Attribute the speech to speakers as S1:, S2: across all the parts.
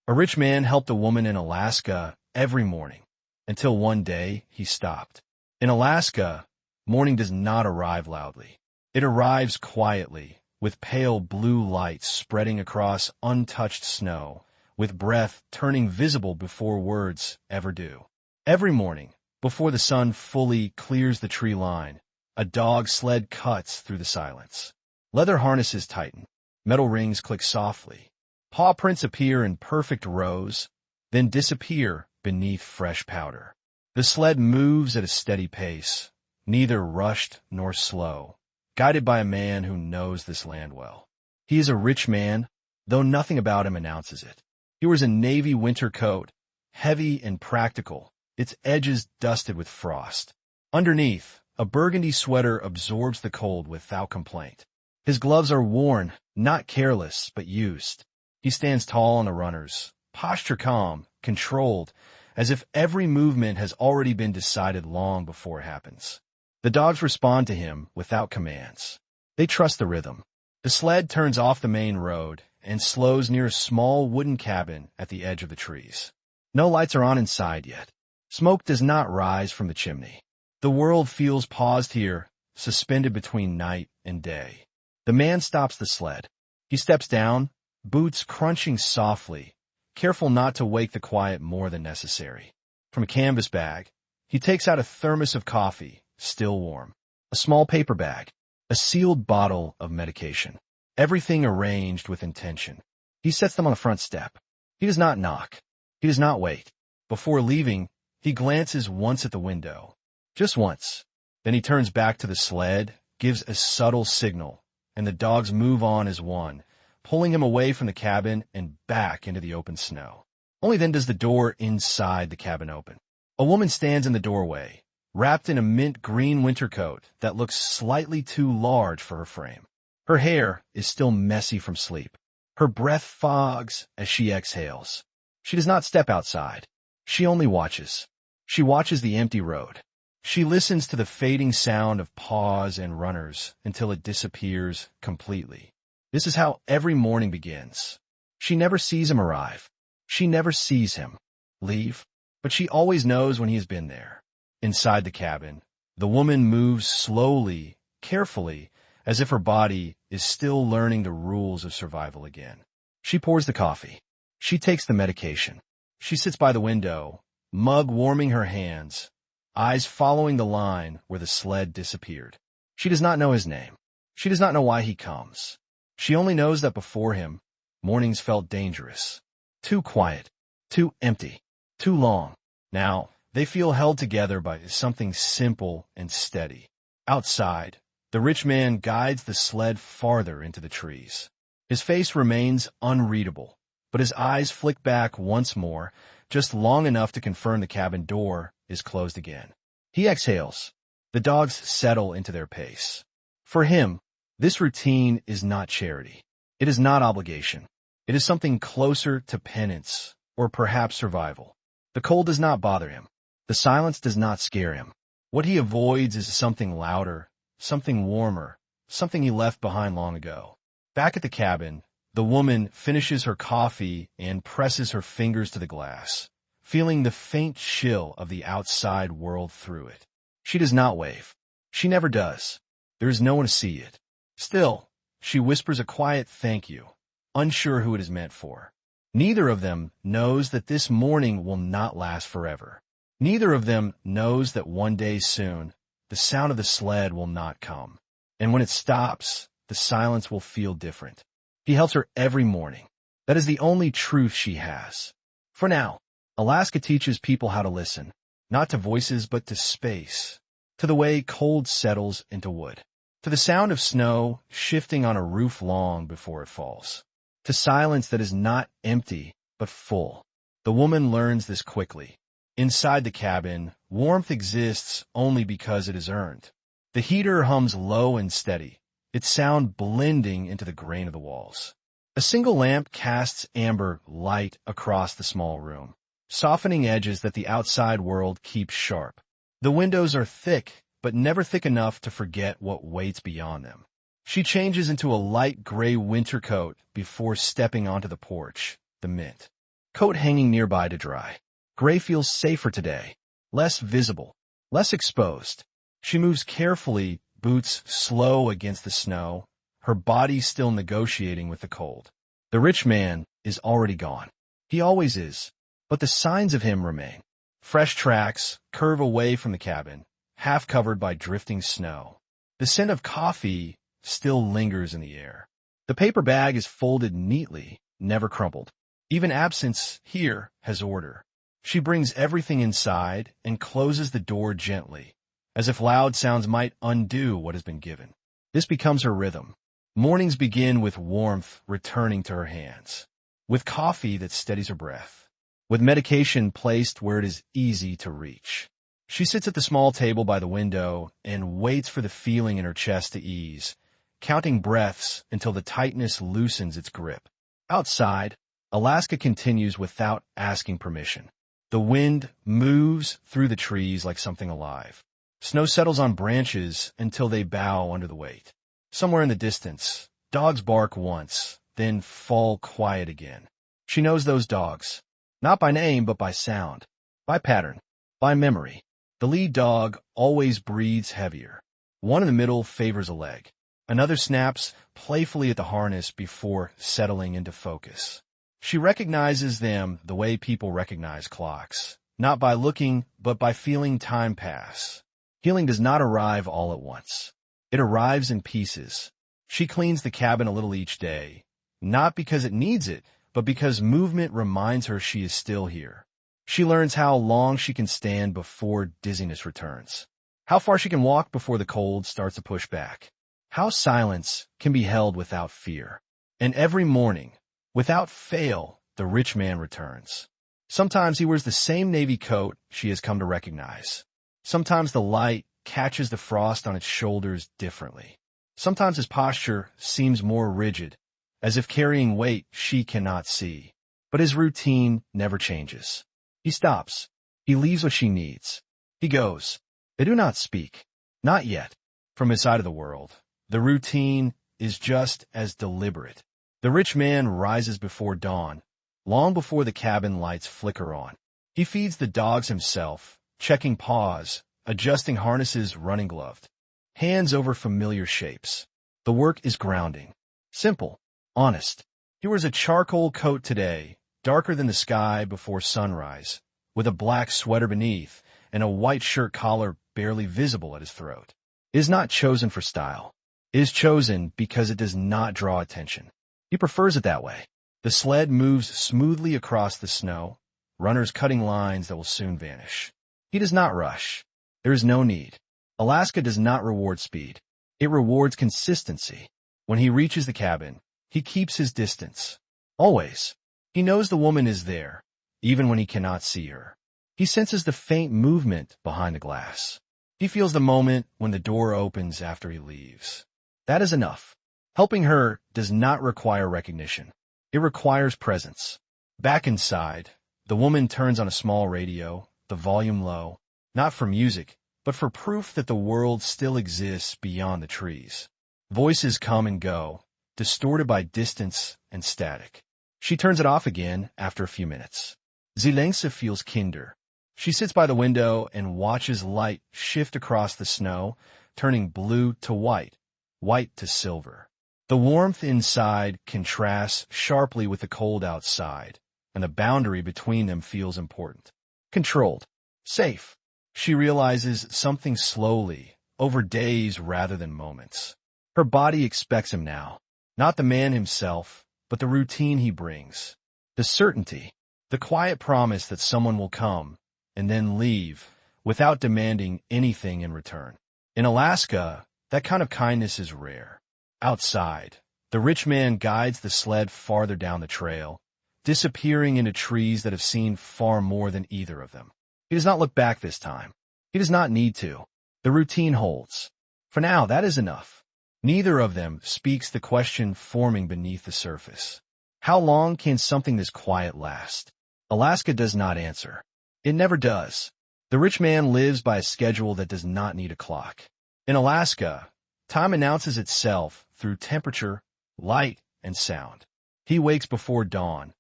S1: A rich man helped a woman in Alaska every morning, until one day he stopped. In Alaska, morning does not arrive loudly. It arrives quietly, with pale blue light spreading across untouched snow, with breath turning visible before words ever do. Every morning, before the sun fully clears the tree line, a dog sled cuts through the silence. Leather harnesses tighten, metal rings click softly. Paw prints appear in perfect rows, then disappear beneath fresh powder. The sled moves at a steady pace, neither rushed nor slow, guided by a man who knows this land well. He is a rich man, though nothing about him announces it. He wears a navy winter coat, heavy and practical, its edges dusted with frost. Underneath, a burgundy sweater absorbs the cold without complaint. His gloves are worn, not careless, but used. He stands tall on the runners, posture calm, controlled, as if every movement has already been decided long before it happens. The dogs respond to him without commands. They trust the rhythm. The sled turns off the main road and slows near a small wooden cabin at the edge of the trees. No lights are on inside yet. Smoke does not rise from the chimney. The world feels paused here, suspended between night and day. The man stops the sled. He steps down, boots crunching softly, careful not to wake the quiet more than necessary. From a canvas bag, he takes out a thermos of coffee, still warm, a small paper bag, a sealed bottle of medication, everything arranged with intention. He sets them on the front step. He does not knock. He does not wait. Before leaving, he glances once at the window. Just once. Then he turns back to the sled, gives a subtle signal, and the dogs move on as one, pulling him away from the cabin and back into the open snow. Only then does the door inside the cabin open. A woman stands in the doorway, wrapped in a mint green winter coat that looks slightly too large for her frame. Her hair is still messy from sleep. Her breath fogs as she exhales. She does not step outside. She only watches. She watches the empty road. She listens to the fading sound of paws and runners until it disappears completely. This is how every morning begins. She never sees him arrive. She never sees him leave, but she always knows when he has been there. Inside the cabin, the woman moves slowly, carefully, as if her body is still learning the rules of survival again. She pours the coffee. She takes the medication. She sits by the window, mug warming her hands, eyes following the line where the sled disappeared. She does not know his name. She does not know why he comes. She only knows that before him, mornings felt dangerous. Too quiet, too empty, too long. Now, they feel held together by something simple and steady. Outside, the rich man guides the sled farther into the trees. His face remains unreadable, but his eyes flick back once more, just long enough to confirm the cabin door is closed again. He exhales. The dogs settle into their pace. For him, this routine is not charity. It is not obligation. It is something closer to penance, or perhaps survival. The cold does not bother him. The silence does not scare him. What he avoids is something louder, something warmer, something he left behind long ago. Back at the cabin, the woman finishes her coffee and presses her fingers to the glass, feeling the faint chill of the outside world through it. She does not wave. She never does. There is no one to see it. Still, she whispers a quiet thank you, unsure who it is meant for. Neither of them knows that this morning will not last forever. Neither of them knows that one day soon, the sound of the sled will not come. And when it stops, the silence will feel different. He helps her every morning. That is the only truth she has. For now, Alaska teaches people how to listen, not to voices but to space, to the way cold settles into wood, to the sound of snow shifting on a roof long before it falls, to silence that is not empty but full. The woman learns this quickly. Inside the cabin, warmth exists only because it is earned. The heater hums low and steady, its sound blending into the grain of the walls. A single lamp casts amber light across the small room, softening edges that the outside world keeps sharp. The windows are thick, but never thick enough to forget what waits beyond them. She changes into a light gray winter coat before stepping onto the porch, the mint. coat hanging nearby to dry. Gray feels safer today, less visible, less exposed. She moves carefully, boots slow against the snow, her body still negotiating with the cold. The rich man is already gone. He always is, but the signs of him remain. Fresh tracks curve away from the cabin, half covered by drifting snow. The scent of coffee still lingers in the air. The paper bag is folded neatly, never crumpled. Even absence here has order. She brings everything inside and closes the door gently, as if loud sounds might undo what has been given. This becomes her rhythm. Mornings begin with warmth returning to her hands, with coffee that steadies her breath, with medication placed where it is easy to reach. She sits at the small table by the window and waits for the feeling in her chest to ease, counting breaths until the tightness loosens its grip. Outside, Alaska continues without asking permission. The wind moves through the trees like something alive. Snow settles on branches until they bow under the weight. Somewhere in the distance, dogs bark once, then fall quiet again. She knows those dogs, not by name but by sound, by pattern, by memory. The lead dog always breathes heavier. One in the middle favors a leg. Another snaps playfully at the harness before settling into focus. She recognizes them the way people recognize clocks, not by looking, but by feeling time pass. Healing does not arrive all at once. It arrives in pieces. She cleans the cabin a little each day, not because it needs it, but because movement reminds her she is still here. She learns how long she can stand before dizziness returns, how far she can walk before the cold starts to push back, how silence can be held without fear. And every morning, without fail, the rich man returns. Sometimes he wears the same navy coat she has come to recognize. Sometimes the light catches the frost on its shoulders differently. Sometimes his posture seems more rigid, as if carrying weight she cannot see. But his routine never changes. He stops. He leaves what she needs. He goes. They do not speak. Not yet. From his side of the world, the routine is just as deliberate. The rich man rises before dawn, long before the cabin lights flicker on. He feeds the dogs himself, checking paws, adjusting harnesses running gloved, hands over familiar shapes. The work is grounding, simple, honest. He wears a charcoal coat today, darker than the sky before sunrise, with a black sweater beneath and a white shirt collar barely visible at his throat. It is not chosen for style. It is chosen because it does not draw attention. He prefers it that way. The sled moves smoothly across the snow, runners cutting lines that will soon vanish. He does not rush. There is no need. Alaska does not reward speed. It rewards consistency. When he reaches the cabin, he keeps his distance. Always. He knows the woman is there, even when he cannot see her. He senses the faint movement behind the glass. He feels the moment when the door opens after he leaves. That is enough. Helping her does not require recognition. It requires presence. Back inside, the woman turns on a small radio, the volume low, not for music, but for proof that the world still exists beyond the trees. Voices come and go, distorted by distance and static. She turns it off again after a few minutes. Sie längst feels kinder. She sits by the window and watches light shift across the snow, turning blue to white, white to silver. The warmth inside contrasts sharply with the cold outside, and the boundary between them feels important. Controlled. Safe. She realizes something slowly, over days rather than moments. Her body expects him now, not the man himself, but the routine he brings. The certainty, the quiet promise that someone will come and then leave without demanding anything in return. In Alaska, that kind of kindness is rare. Outside, the rich man guides the sled farther down the trail, disappearing into trees that have seen far more than either of them. He does not look back this time. He does not need to. The routine holds. For now, that is enough. Neither of them speaks the question forming beneath the surface. How long can something this quiet last? Alaska does not answer. It never does. The rich man lives by a schedule that does not need a clock. In Alaska, time announces itself through temperature, light, and sound. He wakes before dawn,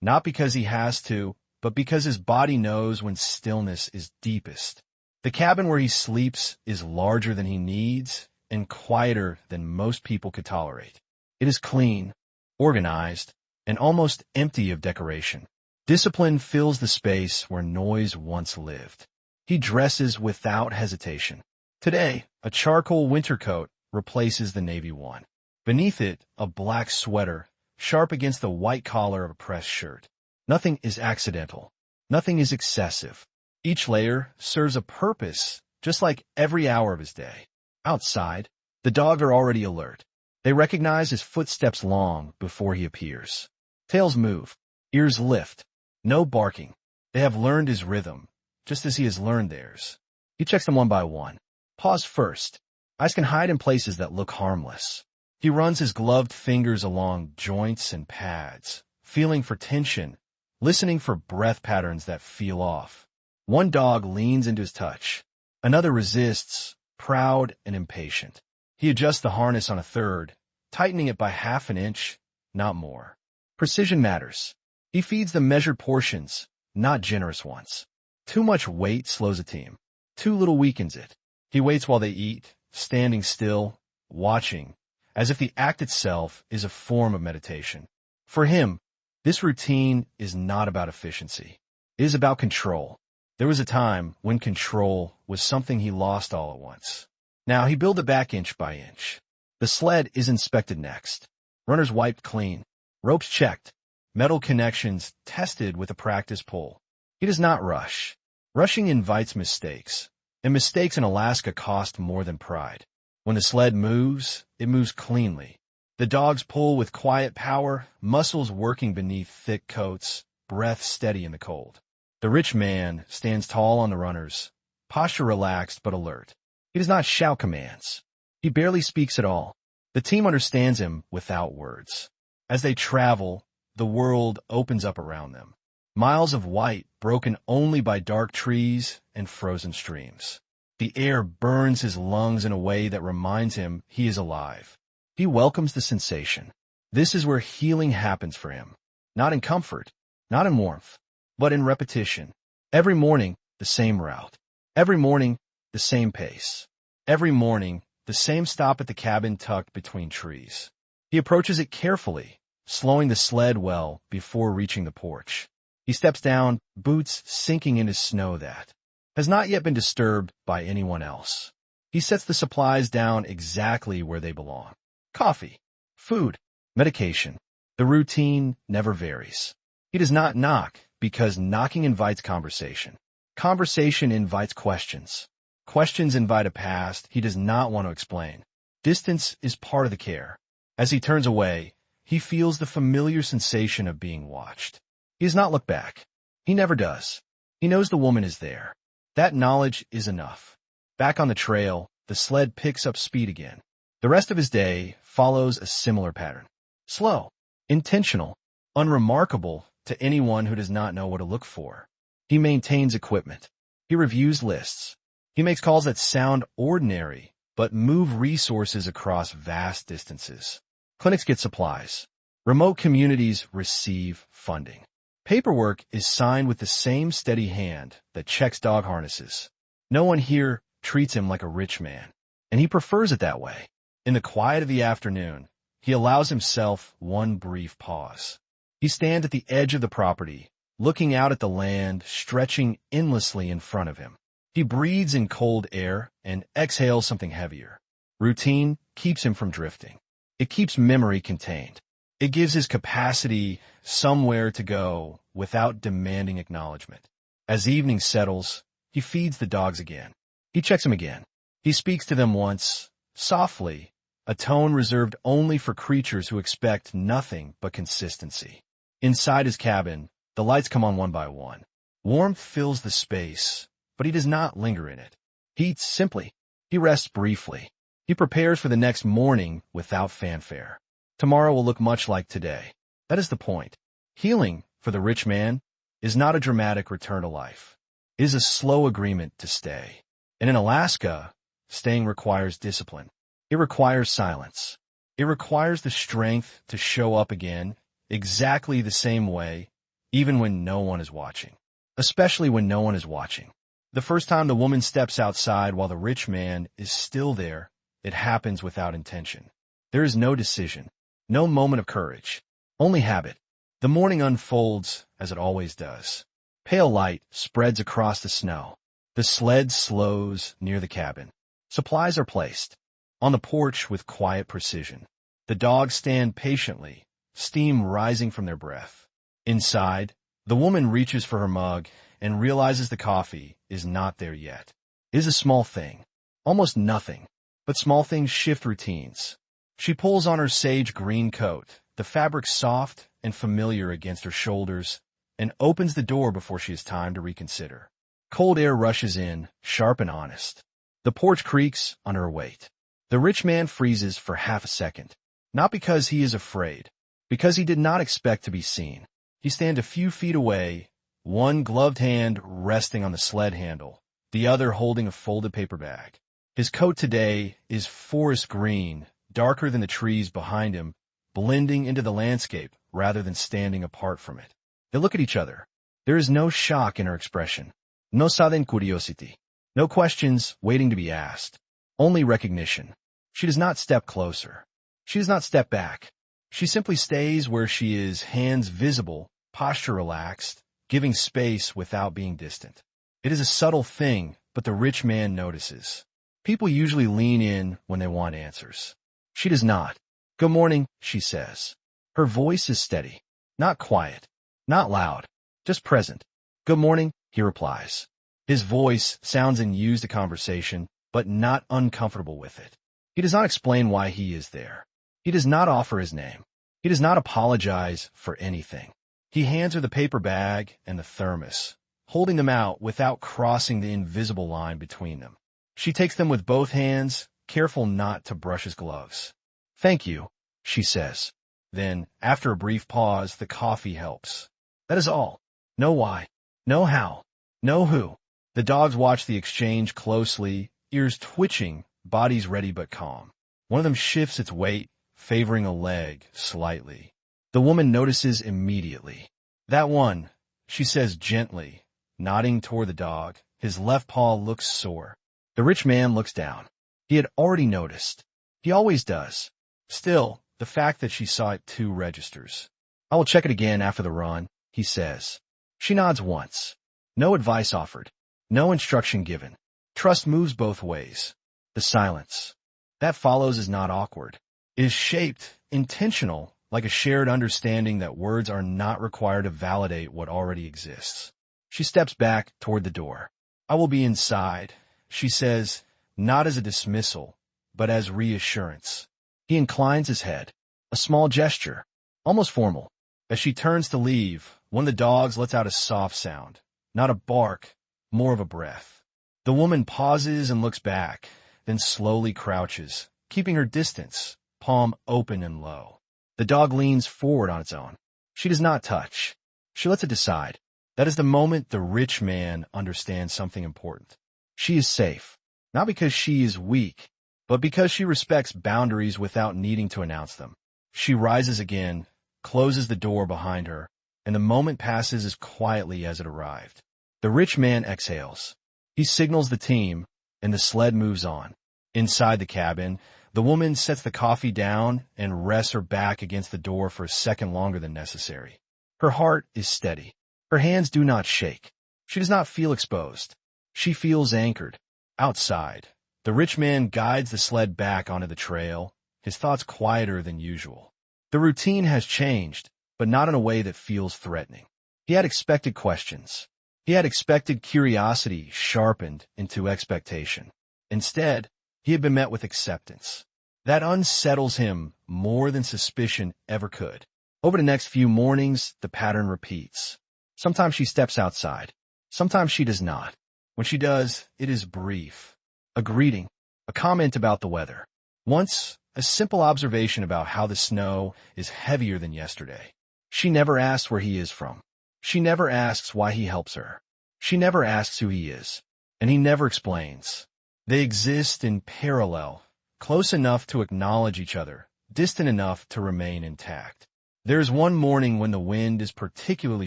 S1: Not because he has to, but because his body knows when stillness is deepest. The cabin where he sleeps is larger than he needs and quieter than most people could tolerate. It is clean, organized, and almost empty of decoration. Discipline fills the space where noise once lived. He dresses without hesitation. Today, a charcoal winter coat replaces the navy one. Beneath it, a black sweater, sharp against the white collar of a pressed shirt. Nothing is accidental. Nothing is excessive. Each layer serves a purpose, just like every hour of his day. Outside, the dogs are already alert. They recognize his footsteps long before he appears. Tails move. Ears lift. No barking. They have learned his rhythm, just as he has learned theirs. He checks them one by one. Paws first. Eyes can hide in places that look harmless. He runs his gloved fingers along joints and pads, feeling for tension, listening for breath patterns that feel off. One dog leans into his touch. Another resists, proud and impatient. He adjusts the harness on a third, tightening it by half an inch, not more. Precision matters. He feeds them measured portions, not generous ones. Too much weight slows a team. Too little weakens it. He waits while they eat, standing still, watching, as if the act itself is a form of meditation. For him, this routine is not about efficiency. It is about control. There was a time when control was something he lost all at once. Now he built it back inch by inch. The sled is inspected next. Runners wiped clean. Ropes checked. Metal connections tested with a practice pull. He does not rush. Rushing invites mistakes, and mistakes in Alaska cost more than pride. When the sled moves, it moves cleanly. The dogs pull with quiet power, muscles working beneath thick coats, breath steady in the cold. The rich man stands tall on the runners, posture relaxed but alert. He does not shout commands. He barely speaks at all. The team understands him without words. As they travel, the world opens up around them. Miles of white broken only by dark trees and frozen streams. The air burns his lungs in a way that reminds him he is alive. He welcomes the sensation. This is where healing happens for him. Not in comfort, not in warmth, but in repetition. Every morning, the same route. Every morning, the same pace. Every morning, the same stop at the cabin tucked between trees. He approaches it carefully, slowing the sled well before reaching the porch. He steps down, boots sinking into snow that has not yet been disturbed by anyone else. He sets the supplies down exactly where they belong. Coffee, food, medication. The routine never varies. He does not knock because knocking invites conversation. Conversation invites questions. Questions invite a past he does not want to explain. Distance is part of the care. As he turns away, he feels the familiar sensation of being watched. He does not look back. He never does. He knows the woman is there. That knowledge is enough. Back on the trail, the sled picks up speed again. The rest of his day follows a similar pattern. Slow, intentional, unremarkable to anyone who does not know what to look for. He maintains equipment. He reviews lists. He makes calls that sound ordinary, but move resources across vast distances. Clinics get supplies. Remote communities receive funding. Paperwork is signed with the same steady hand that checks dog harnesses. No one here treats him like a rich man, and he prefers it that way. In the quiet of the afternoon, he allows himself one brief pause. He stands at the edge of the property, looking out at the land stretching endlessly in front of him. He breathes in cold air and exhales something heavier. Routine keeps him from drifting. It keeps memory contained. It gives his capacity somewhere to go without demanding acknowledgement. As evening settles, he feeds the dogs again. He checks them again. He speaks to them once, softly, a tone reserved only for creatures who expect nothing but consistency. Inside his cabin, the lights come on one by one. Warmth fills the space, but he does not linger in it. He eats simply. He rests briefly. He prepares for the next morning without fanfare. Tomorrow will look much like today. That is the point. Healing, for the rich man, is not a dramatic return to life. It is a slow agreement to stay. And in Alaska, staying requires discipline. It requires silence. It requires the strength to show up again exactly the same way even when no one is watching. Especially when no one is watching. The first time the woman steps outside while the rich man is still there, it happens without intention. There is no decision, no moment of courage, only habit. The morning unfolds as it always does. Pale light spreads across the snow. The sled slows near the cabin. Supplies are placed. On the porch with quiet precision. The dogs stand patiently, steam rising from their breath. Inside, the woman reaches for her mug and realizes the coffee is not there yet. It is a small thing, almost nothing, but small things shift routines. She pulls on her sage green coat, the fabric soft and familiar against her shoulders, and opens the door before she has time to reconsider. Cold air rushes in, sharp and honest. The porch creaks under her weight. The rich man freezes for half a second, not because he is afraid, because he did not expect to be seen. He stands a few feet away, one gloved hand resting on the sled handle, the other holding a folded paper bag. His coat today is forest green, darker than the trees behind him, blending into the landscape rather than standing apart from it. They look at each other. There is no shock in her expression. No sudden curiosity. No questions waiting to be asked. Only recognition. She does not step closer. She does not step back. She simply stays where she is, hands visible, posture relaxed, giving space without being distant. It is a subtle thing, but the rich man notices. People usually lean in when they want answers. She does not. "Good morning," she says. Her voice is steady, not quiet, not loud, just present. "Good morning," he replies. His voice sounds unused to conversation, but not uncomfortable with it. He does not explain why he is there. He does not offer his name. He does not apologize for anything. He hands her the paper bag and the thermos, holding them out without crossing the invisible line between them. She takes them with both hands, careful not to brush his gloves. "Thank you," she says. Then, after a brief pause, the coffee helps. That is all. No why, no how, no who. The dogs watch the exchange closely, ears twitching, bodies ready but calm. One of them shifts its weight, favoring a leg slightly. The woman notices immediately. "That one," she says gently, nodding toward the dog. His left paw looks sore. The rich man looks down. He had already noticed. He always does. Still, the fact that she saw it too registers. "I will check it again after the run," he says. She nods once. No advice offered. No instruction given. Trust moves both ways. The silence that follows is not awkward. It is shaped, intentional, like a shared understanding that words are not required to validate what already exists. She steps back toward the door. "I will be inside," she says, not as a dismissal, but as reassurance. He inclines his head, a small gesture, almost formal. As she turns to leave, one of the dogs lets out a soft sound, not a bark, more of a breath. The woman pauses and looks back, then slowly crouches, keeping her distance, palm open and low. The dog leans forward on its own. She does not touch. She lets it decide. That is the moment the rich man understands something important. She is safe, not because she is weak, but because she respects boundaries without needing to announce them. She rises again, closes the door behind her, and the moment passes as quietly as it arrived. The rich man exhales. He signals the team, and the sled moves on. Inside the cabin, the woman sets the coffee down and rests her back against the door for a second longer than necessary. Her heart is steady. Her hands do not shake. She does not feel exposed. She feels anchored. Outside, the rich man guides the sled back onto the trail, his thoughts quieter than usual. The routine has changed, but not in a way that feels threatening. He had expected questions. He had expected curiosity sharpened into expectation. Instead, he had been met with acceptance. That unsettles him more than suspicion ever could. Over the next few mornings, the pattern repeats. Sometimes she steps outside. Sometimes she does not. When she does, it is brief. A greeting, a comment about the weather. Once, a simple observation about how the snow is heavier than yesterday. She never asks where he is from. She never asks why he helps her. She never asks who he is. And he never explains. They exist in parallel, close enough to acknowledge each other, distant enough to remain intact. There's one morning when the wind is particularly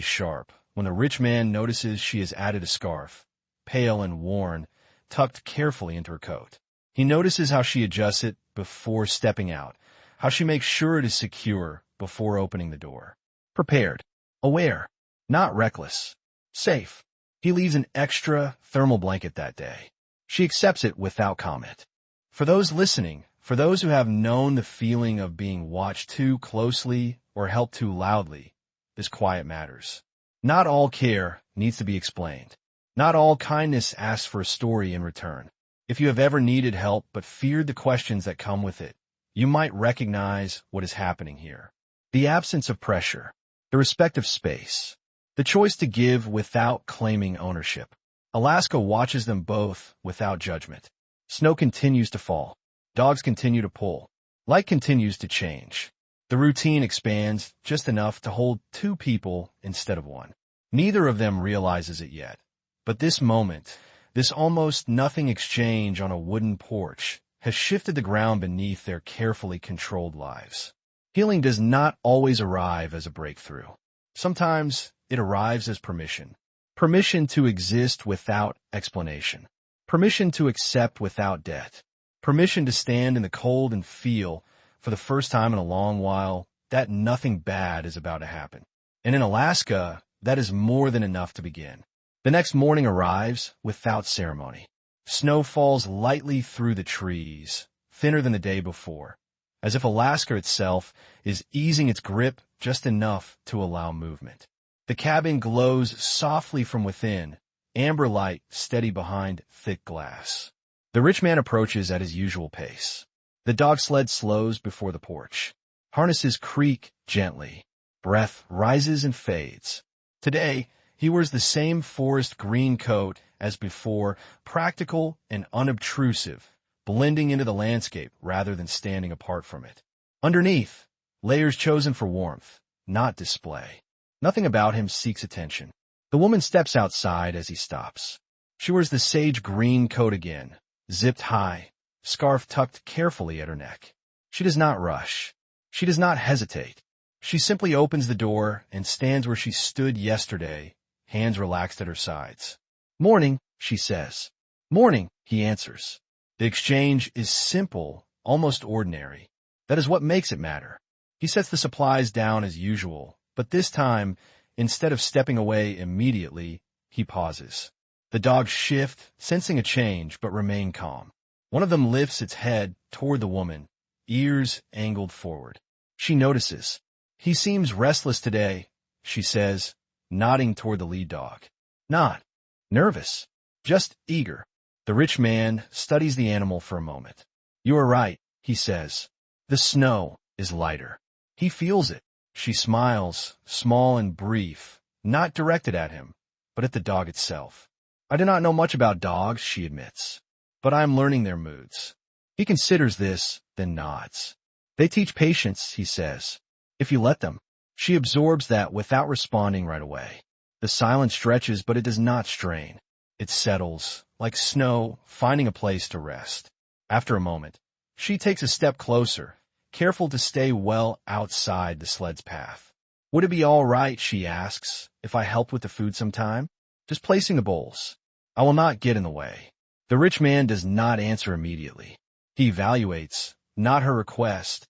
S1: sharp, when the rich man notices she has added a scarf, pale and worn, tucked carefully into her coat. He notices how she adjusts it before stepping out, how she makes sure it is secure before opening the door. Prepared, aware, not reckless, safe. He leaves an extra thermal blanket that day. She accepts it without comment. For those listening, for those who have known the feeling of being watched too closely or helped too loudly, this quiet matters. Not all care needs to be explained. Not all kindness asks for a story in return. If you have ever needed help but feared the questions that come with it, you might recognize what is happening here. The absence of pressure, the respect of space, the choice to give without claiming ownership. Alaska watches them both without judgment. Snow continues to fall. Dogs continue to pull. Light continues to change. The routine expands just enough to hold two people instead of one. Neither of them realizes it yet. But this moment, this almost nothing exchange on a wooden porch, has shifted the ground beneath their carefully controlled lives. Healing does not always arrive as a breakthrough. Sometimes it arrives as permission. Permission to exist without explanation. Permission to accept without debt. Permission to stand in the cold and feel, for the first time in a long while, that nothing bad is about to happen. And in Alaska, that is more than enough to begin. The next morning arrives without ceremony. Snow falls lightly through the trees, thinner than the day before, as if Alaska itself is easing its grip just enough to allow movement. The cabin glows softly from within, amber light steady behind thick glass. The rich man approaches at his usual pace. The dog sled slows before the porch. Harnesses creak gently. Breath rises and fades. Today, he wears the same forest green coat as before, practical and unobtrusive, blending into the landscape rather than standing apart from it. Underneath, layers chosen for warmth, not display. Nothing about him seeks attention. The woman steps outside as he stops. She wears the sage green coat again, zipped high, scarf tucked carefully at her neck. She does not rush. She does not hesitate. She simply opens the door and stands where she stood yesterday, hands relaxed at her sides. "Morning," she says. "Morning," he answers. The exchange is simple, almost ordinary. That is what makes it matter. He sets the supplies down as usual, but this time, instead of stepping away immediately, he pauses. The dogs shift, sensing a change, but remain calm. One of them lifts its head toward the woman, ears angled forward. She notices. "He seems restless today," she says, nodding toward the lead dog. "Not nervous, just eager." The rich man studies the animal for a moment. "You are right," he says. "The snow is lighter." He feels it. She smiles, small and brief, not directed at him, but at the dog itself. "I do not know much about dogs," she admits, "but I am learning their moods." He considers this, then nods. "They teach patience," he says, "if you let them." She absorbs that without responding right away. The silence stretches, but it does not strain. It settles, like snow finding a place to rest. After a moment, she takes a step closer, careful to stay well outside the sled's path. "Would it be all right," she asks, "if I helped with the food sometime? Just placing the bowls. I will not get in the way." The rich man does not answer immediately. He evaluates, not her request,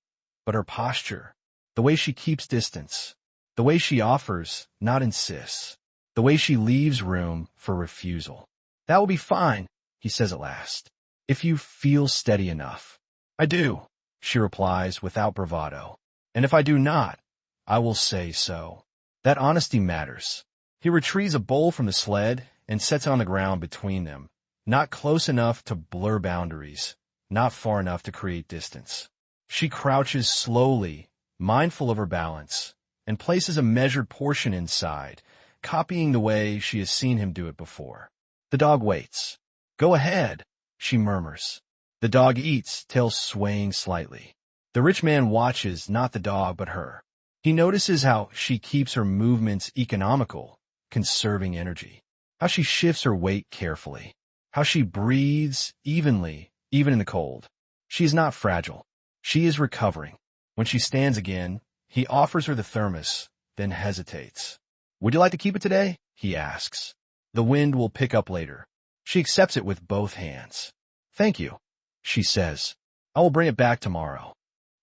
S1: but her posture, the way she keeps distance, the way she offers, not insists, the way she leaves room for refusal. "That will be fine," he says at last, "if you feel steady enough." "I do," she replies without bravado. "And if I do not, I will say so." That honesty matters. He retrieves a bowl from the sled and sets it on the ground between them, not close enough to blur boundaries, not far enough to create distance. She crouches slowly, mindful of her balance, and places a measured portion inside, copying the way she has seen him do it before. The dog waits. "Go ahead," she murmurs. The dog eats, tail swaying slightly. The rich man watches not the dog but her. He notices how she keeps her movements economical, conserving energy, how she shifts her weight carefully, how she breathes evenly, even in the cold. She is not fragile. She is recovering. When she stands again, He offers her the thermos, then hesitates. Would you like to keep it today? He asks. The wind will pick up later. She accepts it with both hands. Thank you, she says. I will bring it back tomorrow.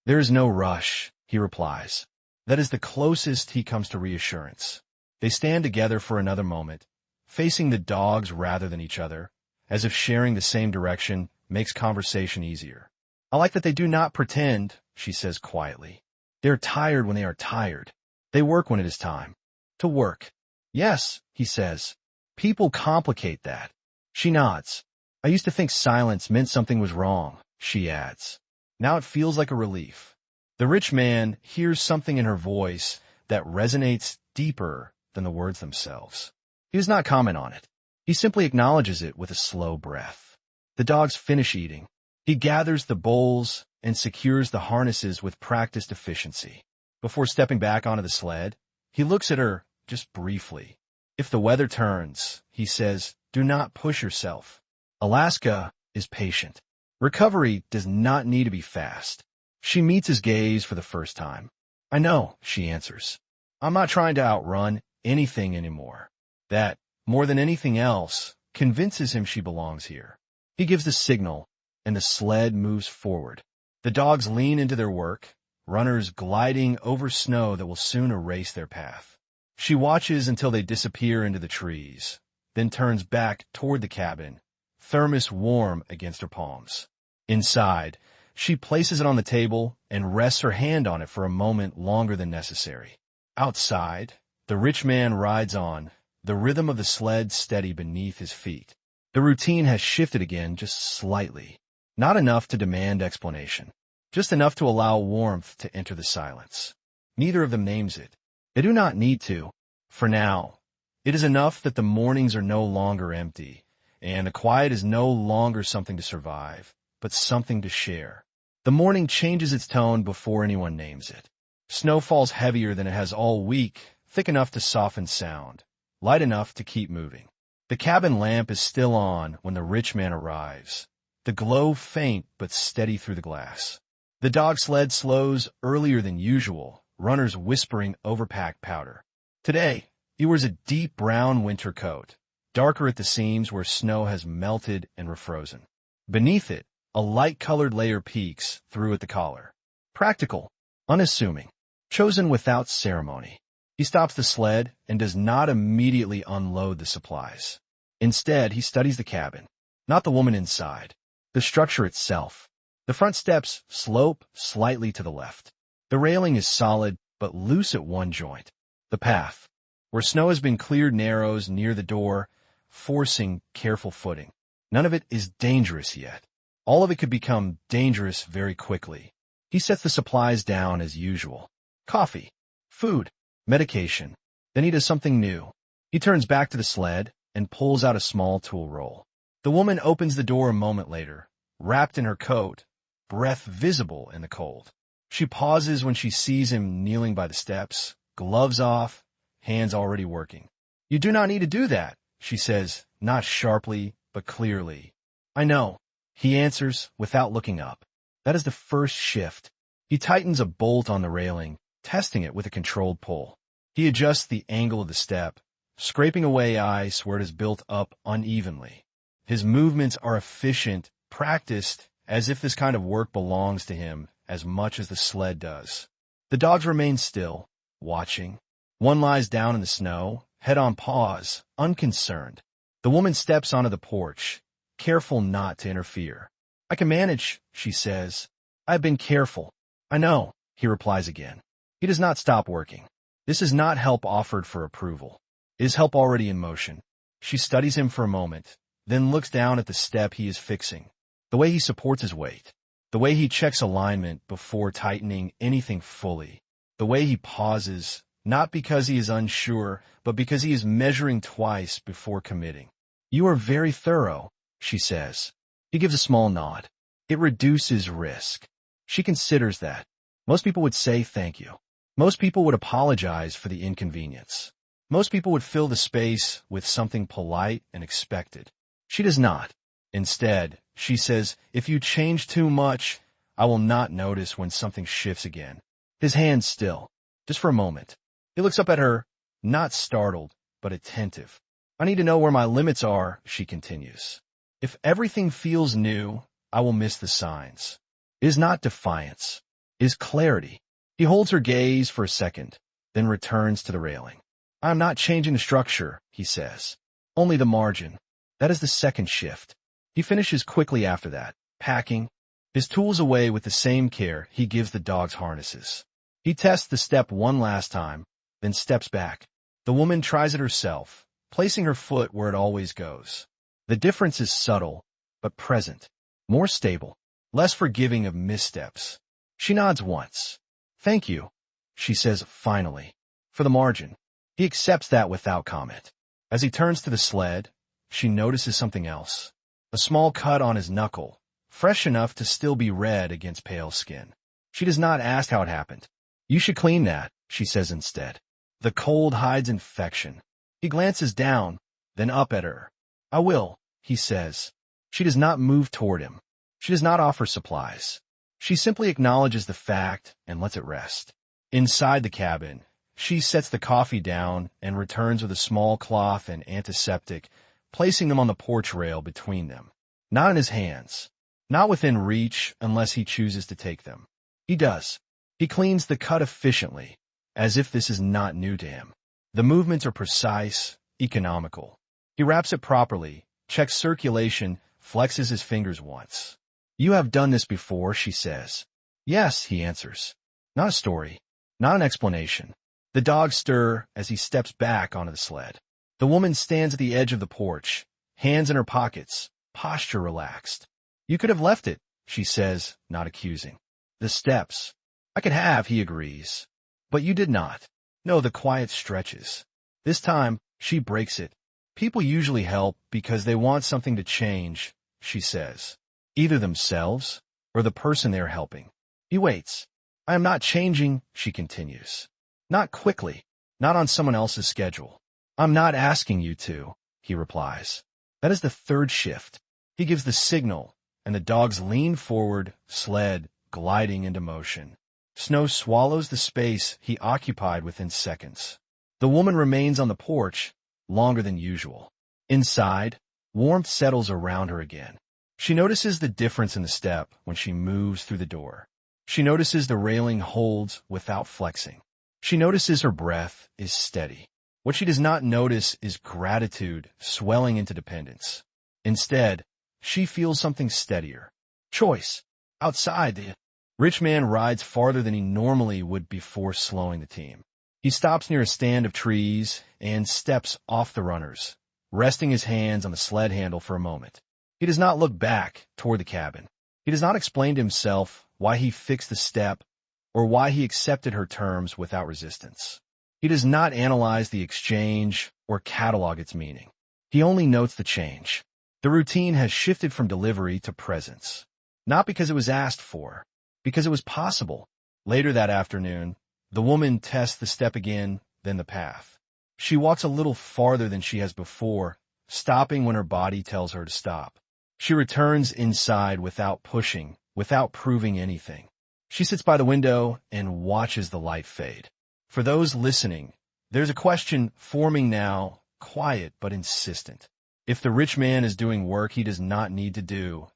S1: There is no rush, he replies. That is the closest he comes to reassurance. They stand together for another moment, facing the dogs rather than each other, as if sharing the same direction makes conversation easier. I like that they do not pretend, she says quietly. They are tired when they are tired. They work when it is time to work. Yes, he says. People complicate that. She nods. I used to think silence meant something was wrong, she adds. Now it feels like a relief. The rich man hears something in her voice that resonates deeper than the words themselves. He does not comment on it. He simply acknowledges it with a slow breath. The dogs finish eating. He gathers the bowls and secures the harnesses with practiced efficiency. Before stepping back onto the sled, he looks at her just briefly. If the weather turns, he says, do not push yourself. Alaska is patient. Recovery does not need to be fast. She meets his gaze for the first time. I know, she answers. I'm not trying to outrun anything anymore. That, more than anything else, convinces him she belongs here. He gives the signal, and the sled moves forward. The dogs lean into their work, runners gliding over snow that will soon erase their path. She watches until they disappear into the trees, then turns back toward the cabin, thermos warm against her palms. Inside, she places it on the table and rests her hand on it for a moment longer than necessary. Outside, the rich man rides on, the rhythm of the sled steady beneath his feet. The routine has shifted again just slightly, not enough to demand explanation, just enough to allow warmth to enter the silence. Neither of them names it. They do not need to. For now, it is enough that the mornings are no longer empty, and the quiet is no longer something to survive, but something to share. The morning changes its tone before anyone names it. Snow falls heavier than it has all week, thick enough to soften sound, light enough to keep moving. The cabin lamp is still on when the rich man arrives, the glow faint but steady through the glass. The dog sled slows earlier than usual, runners whispering overpacked powder. Today, he wears a deep brown winter coat, darker at the seams where snow has melted and refrozen. Beneath it, a light-colored layer peeks through at the collar. Practical, unassuming, chosen without ceremony. He stops the sled and does not immediately unload the supplies. Instead, he studies the cabin, not the woman inside, the structure itself. The front steps slope slightly to the left. The railing is solid but loose at one joint. The path, where snow has been cleared, narrows near the door, forcing careful footing. None of it is dangerous yet. All of it could become dangerous very quickly. He sets the supplies down as usual. Coffee, food, medication. Then he does something new. He turns back to the sled and pulls out a small tool roll. The woman opens the door a moment later, wrapped in her coat, breath visible in the cold. She pauses when she sees him kneeling by the steps, gloves off, hands already working. You do not need to do that, she says, not sharply, but clearly. I know, he answers without looking up. That is the first shift. He tightens a bolt on the railing, testing it with a controlled pull. He adjusts the angle of the step, scraping away ice where it is built up unevenly. His movements are efficient, practiced, as if this kind of work belongs to him as much as the sled does. The dogs remain still, watching. One lies down in the snow, head on paws, unconcerned. The woman steps onto the porch, careful not to interfere. I can manage, she says. I've been careful. I know, he replies again. He does not stop working. This is not help offered for approval. It is help already in motion. She studies him for a moment, then looks down at the step he is fixing. The way he supports his weight. The way he checks alignment before tightening anything fully. The way he pauses, not because he is unsure, but because he is measuring twice before committing. You are very thorough, she says. He gives a small nod. It reduces risk. She considers that. Most people would say thank you. Most people would apologize for the inconvenience. Most people would fill the space with something polite and expected. She does not. Instead, she says, if you change too much, I will not notice when something shifts again. His hands still. just for a moment. He looks up at her, not startled, but attentive. I need to know where my limits are, she continues. If everything feels new, I will miss the signs. It is not defiance. It is clarity. He holds her gaze for a second, then returns to the railing. I am not changing the structure, he says. Only the margin. That is the second shift. He finishes quickly after that, packing his tools away with the same care he gives the dog's harnesses. He tests the step one last time, then steps back. The woman tries it herself, placing her foot where it always goes. The difference is subtle, but present, more stable, less forgiving of missteps. She nods once. Thank you, she says finally, for the margin. He accepts that without comment. As he turns to the sled, she notices something else. A small cut on his knuckle, fresh enough to still be red against pale skin. She does not ask how it happened. You should clean that, she says instead. The cold hides infection. He glances down, then up at her. I will, he says. She does not move toward him. She does not offer supplies. She simply acknowledges the fact and lets it rest. Inside the cabin, she sets the coffee down and returns with a small cloth and antiseptic, placing them on the porch rail between them. Not in his hands. Not within reach unless he chooses to take them. He does. He cleans the cut efficiently, as if this is not new to him. The movements are precise, economical. He wraps it properly, checks circulation, flexes his fingers once. You have done this before, she says. Yes, he answers. Not a story. Not an explanation. The dogs stir as he steps back onto the sled. The woman stands at the edge of the porch, hands in her pockets, posture relaxed. You could have left it, she says, not accusing. The steps. I could have, he agrees. But you did not. No, the quiet stretches. This time, she breaks it. People usually help because they want something to change, she says. Either themselves or the person they're helping. He waits. I am not changing, she continues. Not quickly. Not on someone else's schedule. I'm not asking you to, he replies. That is the third shift. He gives the signal, and the dogs lean forward, sled gliding into motion. Snow swallows the space he occupied within seconds. The woman remains on the porch longer than usual. Inside, warmth settles around her again. She notices the difference in the step when she moves through the door. She notices the railing holds without flexing. She notices her breath is steady. What she does not notice is gratitude swelling into dependence. Instead, she feels something steadier. Choice. Outside, the rich man rides farther than he normally would before slowing the team. He stops near a stand of trees and steps off the runners, resting his hands on the sled handle for a moment. He does not look back toward the cabin. He does not explain to himself why he fixed the step or why he accepted her terms without resistance. He does not analyze the exchange or catalog its meaning. He only notes the change. The routine has shifted from delivery to presence. Not because it was asked for, because it was possible. Later that afternoon, the woman tests the step again, then the path. She walks a little farther than she has before, stopping when her body tells her to stop. She returns inside without pushing, without proving anything. She sits by the window and watches the light fade. For those listening, there's a question forming now, quiet but insistent. If the rich man is doing work he does not need to do,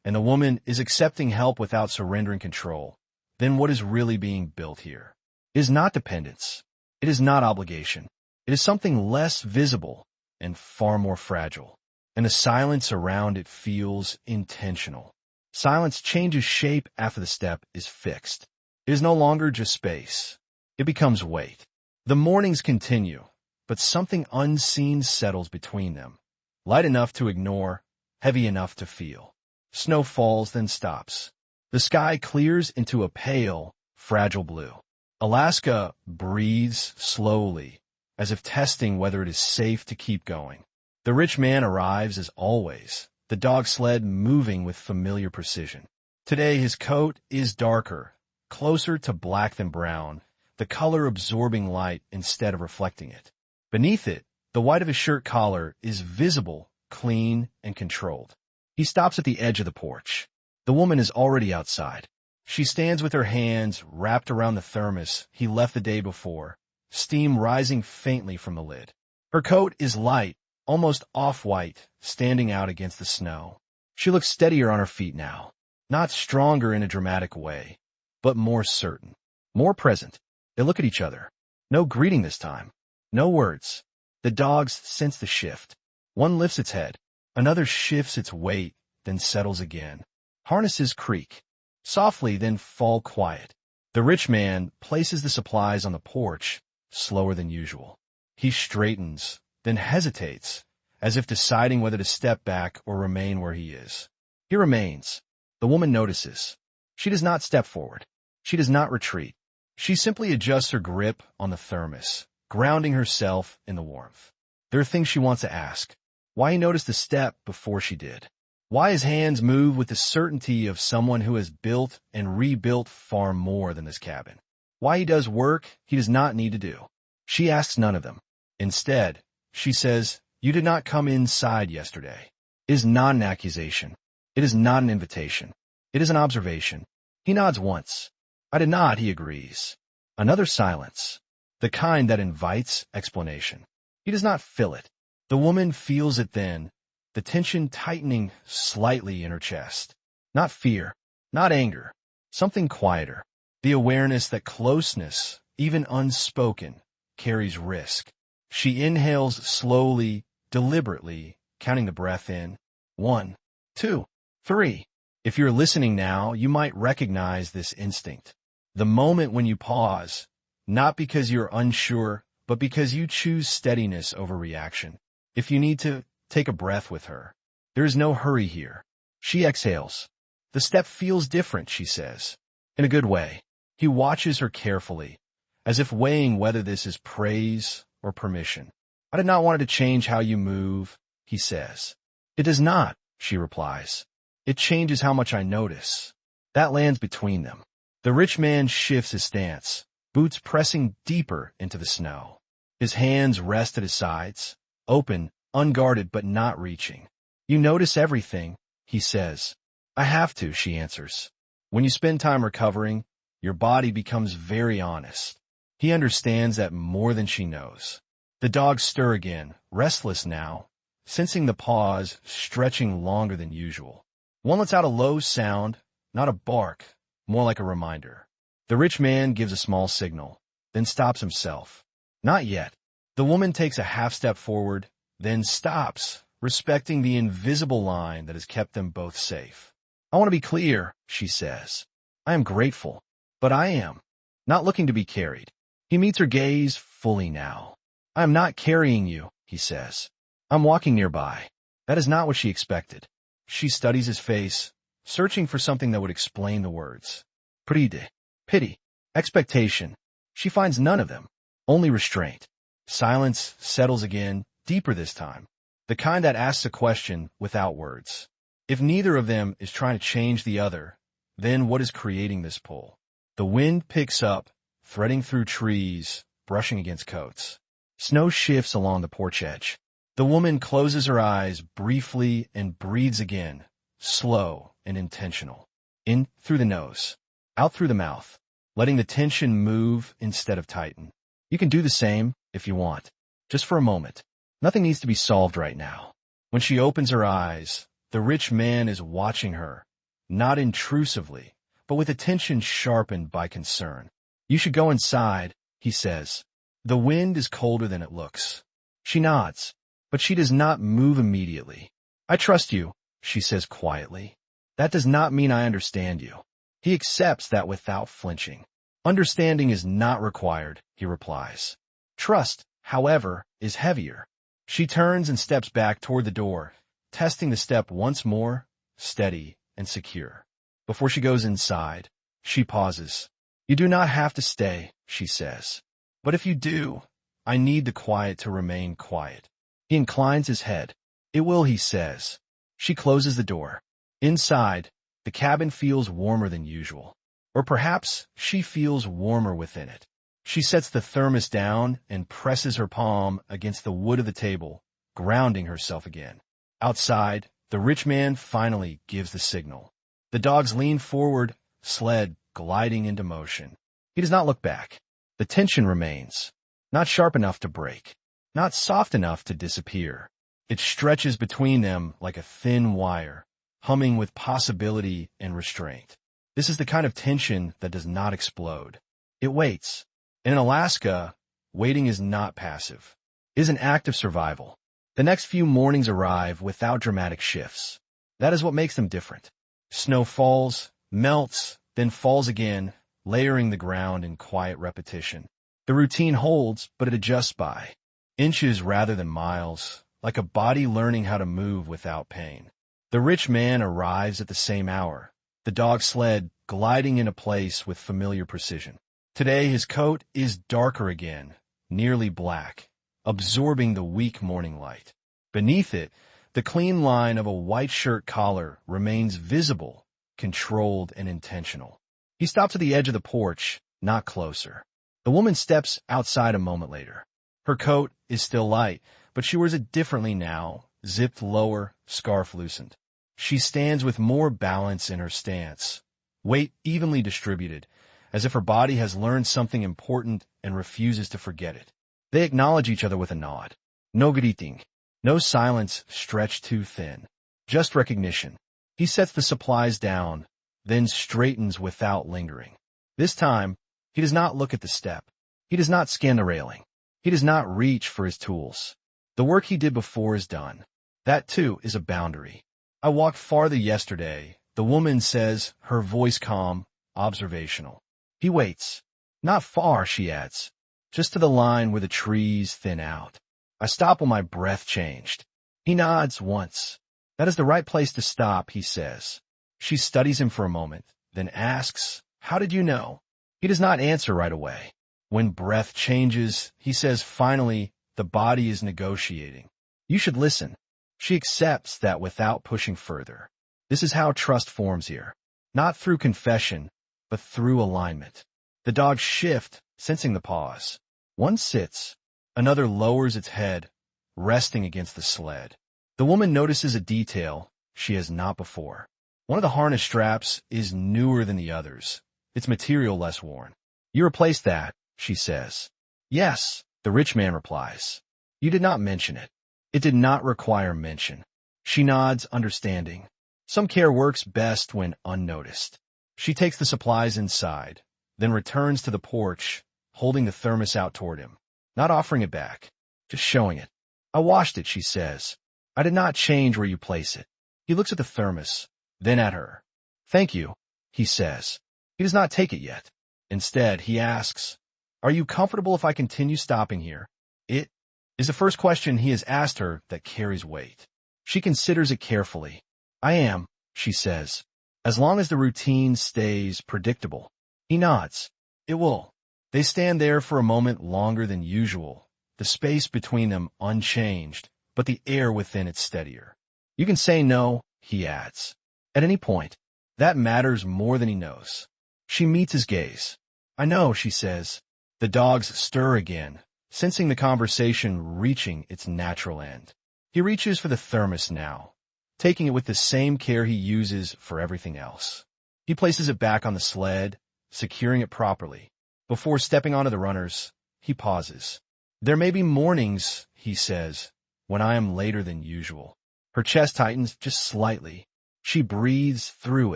S1: and the woman is accepting help without surrendering control, then what is really being built here? It is not dependence. It is not obligation. It is something less visible and far more fragile. And the silence around it feels intentional. Silence changes shape after the step is fixed. It is no longer just space. It becomes weight. The mornings continue, but something unseen settles between them. Light enough to ignore, heavy enough to feel. Snow falls, then stops. The sky clears into a pale, fragile blue. Alaska breathes slowly, as if testing whether it is safe to keep going. The rich man arrives as always, the dog sled moving with familiar precision. Today his coat is darker, closer to black than brown, the color absorbing light instead of reflecting it. Beneath it, the white of his shirt collar is visible, clean, and controlled. He stops at the edge of the porch. The woman is already outside. She stands with her hands wrapped around the thermos he left the day before, steam rising faintly from the lid. Her coat is light, almost off-white, standing out against the snow. She looks steadier on her feet now, not stronger in a dramatic way, but more certain, more present. They look at each other. No greeting this time. No words. The dogs sense the shift. One lifts its head. Another shifts its weight, then settles again. Harnesses creak. Softly, then fall quiet. The rich man places the supplies on the porch, slower than usual. He straightens, then hesitates, as if deciding whether to step back or remain where he is. He remains. The woman notices. She does not step forward. She does not retreat. She simply adjusts her grip on the thermos, grounding herself in the warmth. There are things she wants to ask. Why he noticed the step before she did. Why his hands move with the certainty of someone who has built and rebuilt far more than this cabin. Why he does work he does not need to do. She asks none of them. Instead, she says, "You did not come inside yesterday." It is not an accusation. It is not an invitation. It is an observation. He nods once. "I did not," he agrees. Another silence. The kind that invites explanation. He does not fill it. The woman feels it then, the tension tightening slightly in her chest. Not fear, not anger, something quieter. The awareness that closeness, even unspoken, carries risk. She inhales slowly, deliberately, counting the breath in. 1, 2, 3. If you're listening now, you might recognize this instinct. The moment when you pause, not because you're unsure, but because you choose steadiness over reaction. If you need to, take a breath with her. There is no hurry here. She exhales. "The step feels different," she says. In a good way. He watches her carefully, as if weighing whether this is praise or permission. "I did not want it to change how you move," he says. "It does not," she replies. "It changes how much I notice." That lands between them. The rich man shifts his stance, boots pressing deeper into the snow. His hands rest at his sides, open, unguarded but not reaching. "You notice everything," he says. "I have to," she answers. When you spend time recovering, your body becomes very honest. He understands that more than she knows. The dogs stir again, restless now, sensing the pause stretching longer than usual. One lets out a low sound, not a bark, more like a reminder. The rich man gives a small signal, then stops himself. Not yet. The woman takes a half step forward, then stops, respecting the invisible line that has kept them both safe. "I want to be clear," she says. "I am grateful, but I am not looking to be carried." He meets her gaze fully now. "I am not carrying you," he says. "I'm walking nearby." That is not what she expected. She studies his face, searching for something that would explain the words. Pride, pity, expectation. She finds none of them, only restraint. Silence settles again, deeper this time, the kind that asks a question without words. If neither of them is trying to change the other, then what is creating this pull? The wind picks up, threading through trees, brushing against coats. Snow shifts along the porch edge. The woman closes her eyes briefly and breathes again, slow and intentional. In through the nose, out through the mouth, letting the tension move instead of tighten. You can do the same if you want, just for a moment. Nothing needs to be solved right now. When she opens her eyes, the rich man is watching her, not intrusively, but with attention sharpened by concern. "You should go inside," he says. "The wind is colder than it looks." She nods, but she does not move immediately. "I trust you," she says quietly. "That does not mean I understand you." He accepts that without flinching. "Understanding is not required," he replies. Trust, however, is heavier. She turns and steps back toward the door, testing the step once more, steady and secure. Before she goes inside, she pauses. "You do not have to stay," she says. "But if you do, I need the quiet to remain quiet." He inclines his head. "It will," he says. She closes the door. Inside, the cabin feels warmer than usual. Or perhaps she feels warmer within it. She sets the thermos down and presses her palm against the wood of the table, grounding herself again. Outside, the rich man finally gives the signal. The dogs lean forward, sled gliding into motion. He does not look back. The tension remains, not sharp enough to break, not soft enough to disappear. It stretches between them like a thin wire, humming with possibility and restraint. This is the kind of tension that does not explode. It waits. In Alaska, waiting is not passive. It is an act of survival. The next few mornings arrive without dramatic shifts. That is what makes them different. Snow falls, melts, then falls again, layering the ground in quiet repetition. The routine holds, but it adjusts by inches rather than miles, like a body learning how to move without pain. The rich man arrives at the same hour, the dog sled gliding into place with familiar precision. Today his coat is darker again, nearly black, absorbing the weak morning light. Beneath it, the clean line of a white shirt collar remains visible, controlled and intentional. He stops at the edge of the porch, not closer. The woman steps outside a moment later. Her coat is still light, but she wears it differently now, zipped lower, scarf loosened. She stands with more balance in her stance, weight evenly distributed, as if her body has learned something important and refuses to forget it. They acknowledge each other with a nod. No greeting, no silence stretched too thin, just recognition. He sets the supplies down, then straightens without lingering. This time, he does not look at the step. He does not scan the railing. He does not reach for his tools. The work he did before is done. That, too, is a boundary. I walked farther yesterday, the woman says, her voice calm, observational. He waits. Not far, she adds, just to the line where the trees thin out. I stop when my breath changed. He nods once. That is the right place to stop, he says. She studies him for a moment, then asks, how did you know? He does not answer right away. When breath changes, he says finally, the body is negotiating. You should listen. She accepts that without pushing further. This is how trust forms here. Not through confession, but through alignment. The dogs shift, sensing the pause. One sits, another lowers its head, resting against the sled. The woman notices a detail she has not before. One of the harness straps is newer than the others, its material less worn. You replaced that, she says. Yes, the rich man replies. You did not mention it. It did not require mention. She nods, understanding. Some care works best when unnoticed. She takes the supplies inside, then returns to the porch, holding the thermos out toward him, not offering it back, just showing it. I washed it, she says. I did not change where you place it. He looks at the thermos, then at her. Thank you, he says. He does not take it yet. Instead, he asks, are you comfortable if I continue stopping here? It is the first question he has asked her that carries weight. She considers it carefully. I am, she says, as long as the routine stays predictable. He nods. It will. They stand there for a moment longer than usual, the space between them unchanged, but the air within it steadier. You can say no, he adds. At any point. That matters more than he knows. She meets his gaze. I know, she says. The dogs stir again, sensing the conversation reaching its natural end. He reaches for the thermos now, taking it with the same care he uses for everything else. He places it back on the sled, securing it properly. Before stepping onto the runners, he pauses. There may be mornings, he says, when I am later than usual. Her chest tightens just slightly. She breathes through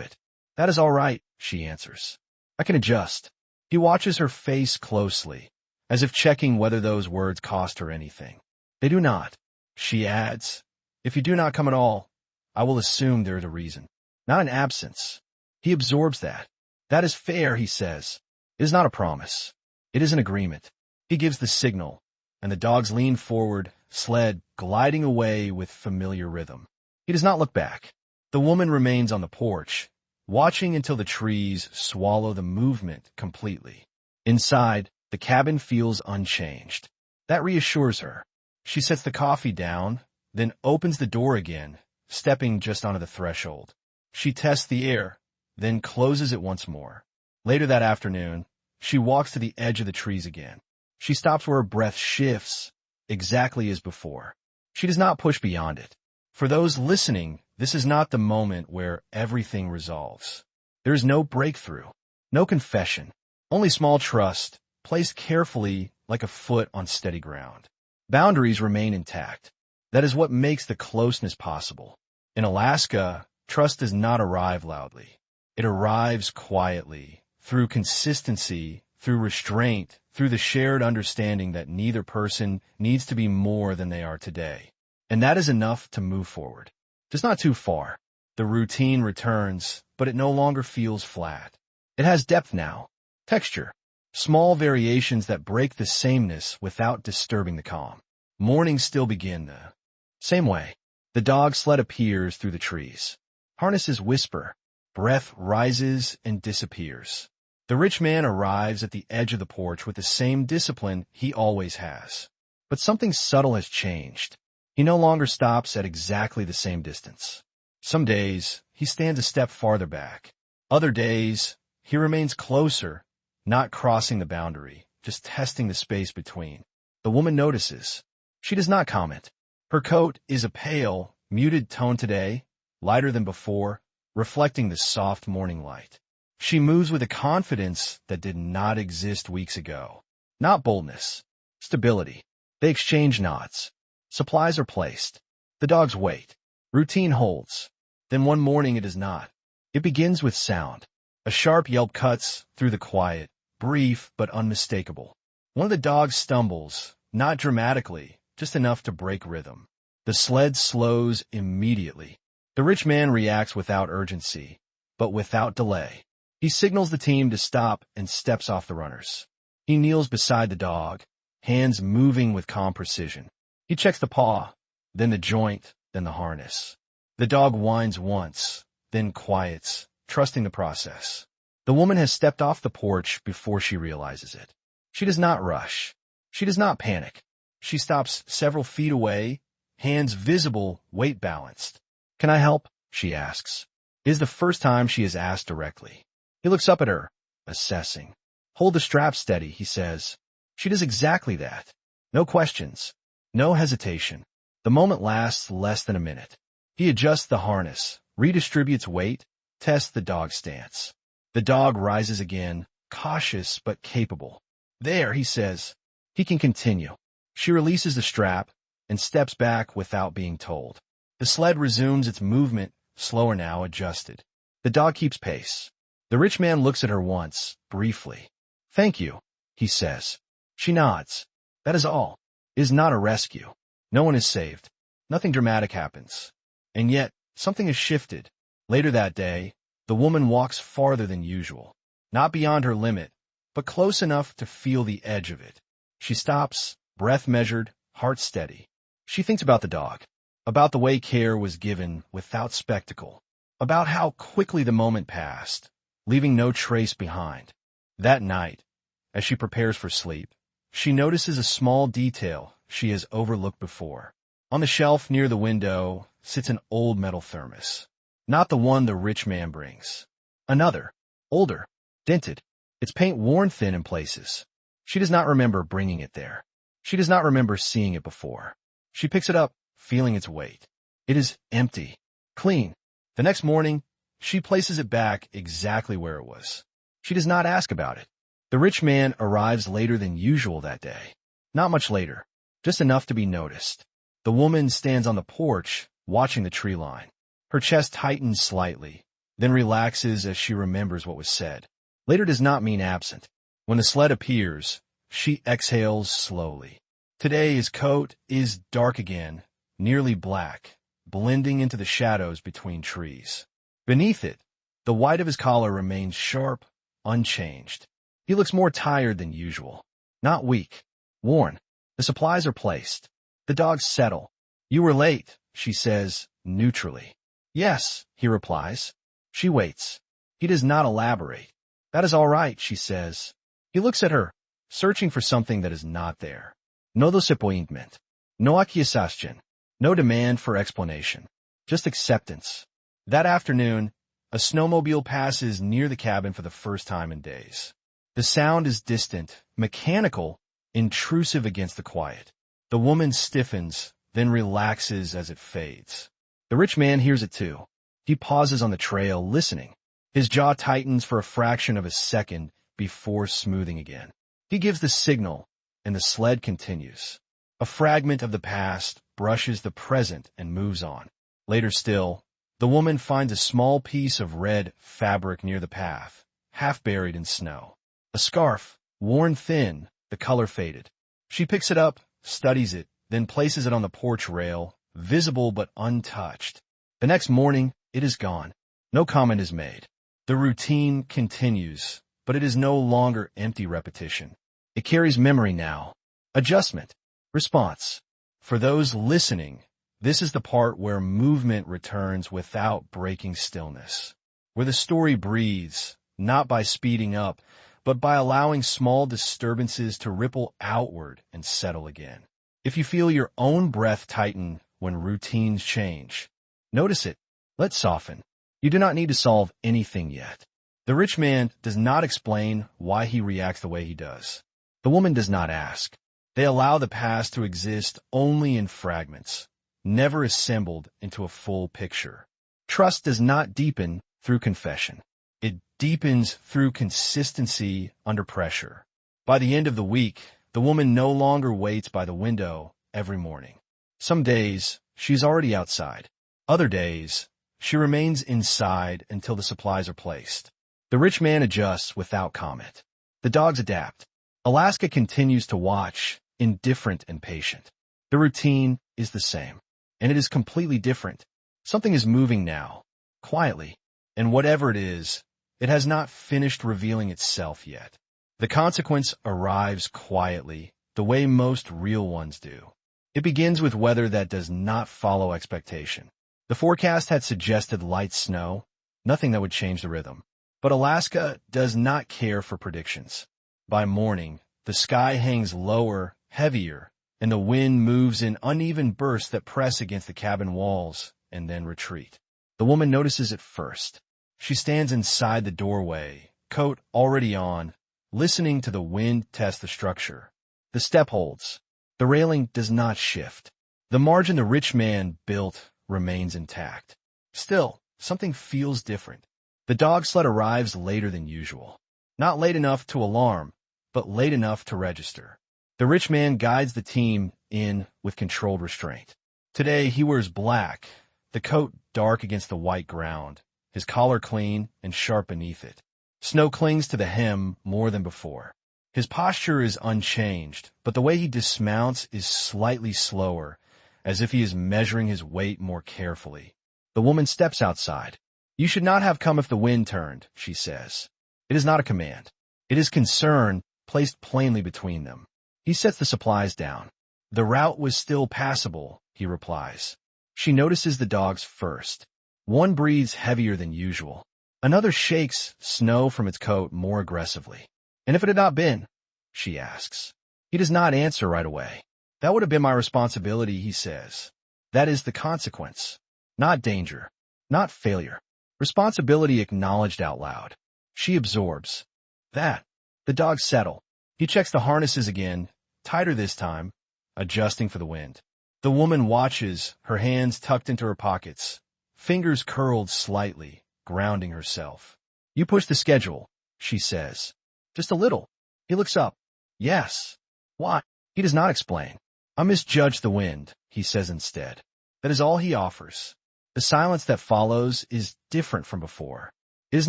S1: it. That is all right, she answers. I can adjust. He watches her face closely, as if checking whether those words cost her anything. They do not. She adds, if you do not come at all, I will assume there is a reason, not an absence. He absorbs that. That is fair, he says. It is not a promise. It is an agreement. He gives the signal, and the dogs lean forward, sled gliding away with familiar rhythm. He does not look back. The woman remains on the porch, watching until the trees swallow the movement completely. Inside, the cabin feels unchanged. That reassures her. She sets the coffee down, then opens the door again, stepping just onto the threshold. She tests the air, then closes it once more. Later that afternoon, she walks to the edge of the trees again. She stops where her breath shifts, exactly as before. She does not push beyond it. For those listening, this is not the moment where everything resolves. There is no breakthrough, no confession, only small trust, placed carefully like a foot on steady ground. Boundaries remain intact. That is what makes the closeness possible. In Alaska, trust does not arrive loudly. It arrives quietly, through consistency, through restraint, through the shared understanding that neither person needs to be more than they are today. And that is enough to move forward. Just not too far. The routine returns, but it no longer feels flat. It has depth now, texture, small variations that break the sameness without disturbing the calm. Mornings still begin the same way. The dog sled appears through the trees. Harnesses whisper. Breath rises and disappears. The rich man arrives at the edge of the porch with the same discipline he always has. But something subtle has changed. He no longer stops at exactly the same distance. Some days, he stands a step farther back. Other days, he remains closer, not crossing the boundary, just testing the space between. The woman notices. She does not comment. Her coat is a pale, muted tone today, lighter than before, reflecting the soft morning light. She moves with a confidence that did not exist weeks ago. Not boldness, stability. They exchange nods. Supplies are placed. The dogs wait. Routine holds. Then one morning it is not. It begins with sound. A sharp yelp cuts through the quiet, brief but unmistakable. One of the dogs stumbles, not dramatically, just enough to break rhythm. The sled slows immediately. The rich man reacts without urgency, but without delay. He signals the team to stop and steps off the runners. He kneels beside the dog, hands moving with calm precision. He checks the paw, then the joint, then the harness. The dog whines once, then quiets, trusting the process. The woman has stepped off the porch before she realizes it. She does not rush. She does not panic. She stops several feet away, hands visible, weight balanced. "Can I help?" she asks. It is the first time she is asked directly. He looks up at her, assessing. "Hold the strap steady," he says. She does exactly that. No questions. No hesitation. The moment lasts less than a minute. He adjusts the harness, redistributes weight, tests the dog's stance. The dog rises again, cautious but capable. "There," he says. He can continue. She releases the strap and steps back without being told. The sled resumes its movement, slower now, adjusted. The dog keeps pace. The rich man looks at her once, briefly. "Thank you," he says. She nods. That is all. It is not a rescue. No one is saved. Nothing dramatic happens. And yet, something has shifted. Later that day, the woman walks farther than usual. Not beyond her limit, but close enough to feel the edge of it. She stops, breath measured, heart steady. She thinks about the dog, about the way care was given without spectacle, about how quickly the moment passed, leaving no trace behind. That night, as she prepares for sleep, she notices a small detail she has overlooked before. On the shelf near the window sits an old metal thermos. Not the one the rich man brings. Another, older, dented, its paint worn thin in places. She does not remember bringing it there. She does not remember seeing it before. She picks it up, feeling its weight. It is empty, clean. The next morning, she places it back exactly where it was. She does not ask about it. The rich man arrives later than usual that day. Not much later, just enough to be noticed. The woman stands on the porch, watching the tree line. Her chest tightens slightly, then relaxes as she remembers what was said. Later does not mean absent. When the sled appears, she exhales slowly. Today his coat is dark again, nearly black, blending into the shadows between trees. Beneath it, the white of his collar remains sharp, unchanged. He looks more tired than usual. Not weak. Worn. The supplies are placed. The dogs settle. "You were late," she says, neutrally. "Yes," he replies. She waits. He does not elaborate. "That is all right," she says. He looks at her, searching for something that is not there. No disappointment. No accusation. No demand for explanation. Just acceptance. That afternoon, a snowmobile passes near the cabin for the first time in days. The sound is distant, mechanical, intrusive against the quiet. The woman stiffens, then relaxes as it fades. The rich man hears it too. He pauses on the trail, listening. His jaw tightens for a fraction of a second before smoothing again. He gives the signal, and the sled continues. A fragment of the past brushes the present and moves on. Later still, the woman finds a small piece of red fabric near the path, half buried in snow. A scarf, worn thin, the color faded. She picks it up, studies it, then places it on the porch rail, visible but untouched. The next morning, it is gone. No comment is made. The routine continues, but it is no longer empty repetition. It carries memory now. Adjustment. Response. For those listening, this is the part where movement returns without breaking stillness, where the story breathes, not by speeding up, but by allowing small disturbances to ripple outward and settle again. If you feel your own breath tighten when routines change, notice it. Let's soften. You do not need to solve anything yet. The rich man does not explain why he reacts the way he does. The woman does not ask. They allow the past to exist only in fragments, never assembled into a full picture. Trust does not deepen through confession. It deepens through consistency under pressure. By the end of the week, the woman no longer waits by the window every morning. Some days, she's already outside. Other days, she remains inside until the supplies are placed. The rich man adjusts without comment. The dogs adapt. Alaska continues to watch, indifferent and patient. The routine is the same, and it is completely different. Something is moving now, quietly, and whatever it is, it has not finished revealing itself yet. The consequence arrives quietly, the way most real ones do. It begins with weather that does not follow expectation. The forecast had suggested light snow, nothing that would change the rhythm. But Alaska does not care for predictions. By morning, the sky hangs lower, heavier, and the wind moves in uneven bursts that press against the cabin walls and then retreat. The woman notices it first. She stands inside the doorway, coat already on, listening to the wind test the structure. The step holds. The railing does not shift. The margin the rich man built remains intact. Still, something feels different. The dog sled arrives later than usual. Not late enough to alarm, but late enough to register. The rich man guides the team in with controlled restraint. Today he wears black, the coat dark against the white ground, his collar clean and sharp beneath it. Snow clings to the hem more than before. His posture is unchanged, but the way he dismounts is slightly slower, as if he is measuring his weight more carefully. The woman steps outside. "You should not have come if the wind turned," she says. It is not a command. It is concern placed plainly between them. He sets the supplies down. "The route was still passable," he replies. She notices the dogs first. One breathes heavier than usual. Another shakes snow from its coat more aggressively. "And if it had not been?" she asks. He does not answer right away. "That would have been my responsibility," he says. "That is the consequence. Not danger. Not failure. Responsibility acknowledged out loud." She absorbs. That. The dogs settle. He checks the harnesses again, tighter this time, adjusting for the wind. The woman watches, her hands tucked into her pockets, fingers curled slightly, grounding herself. "You push the schedule," she says. "Just a little." He looks up. "Yes." "Why?" He does not explain. "I misjudged the wind," he says instead. That is all he offers. The silence that follows is different from before. It is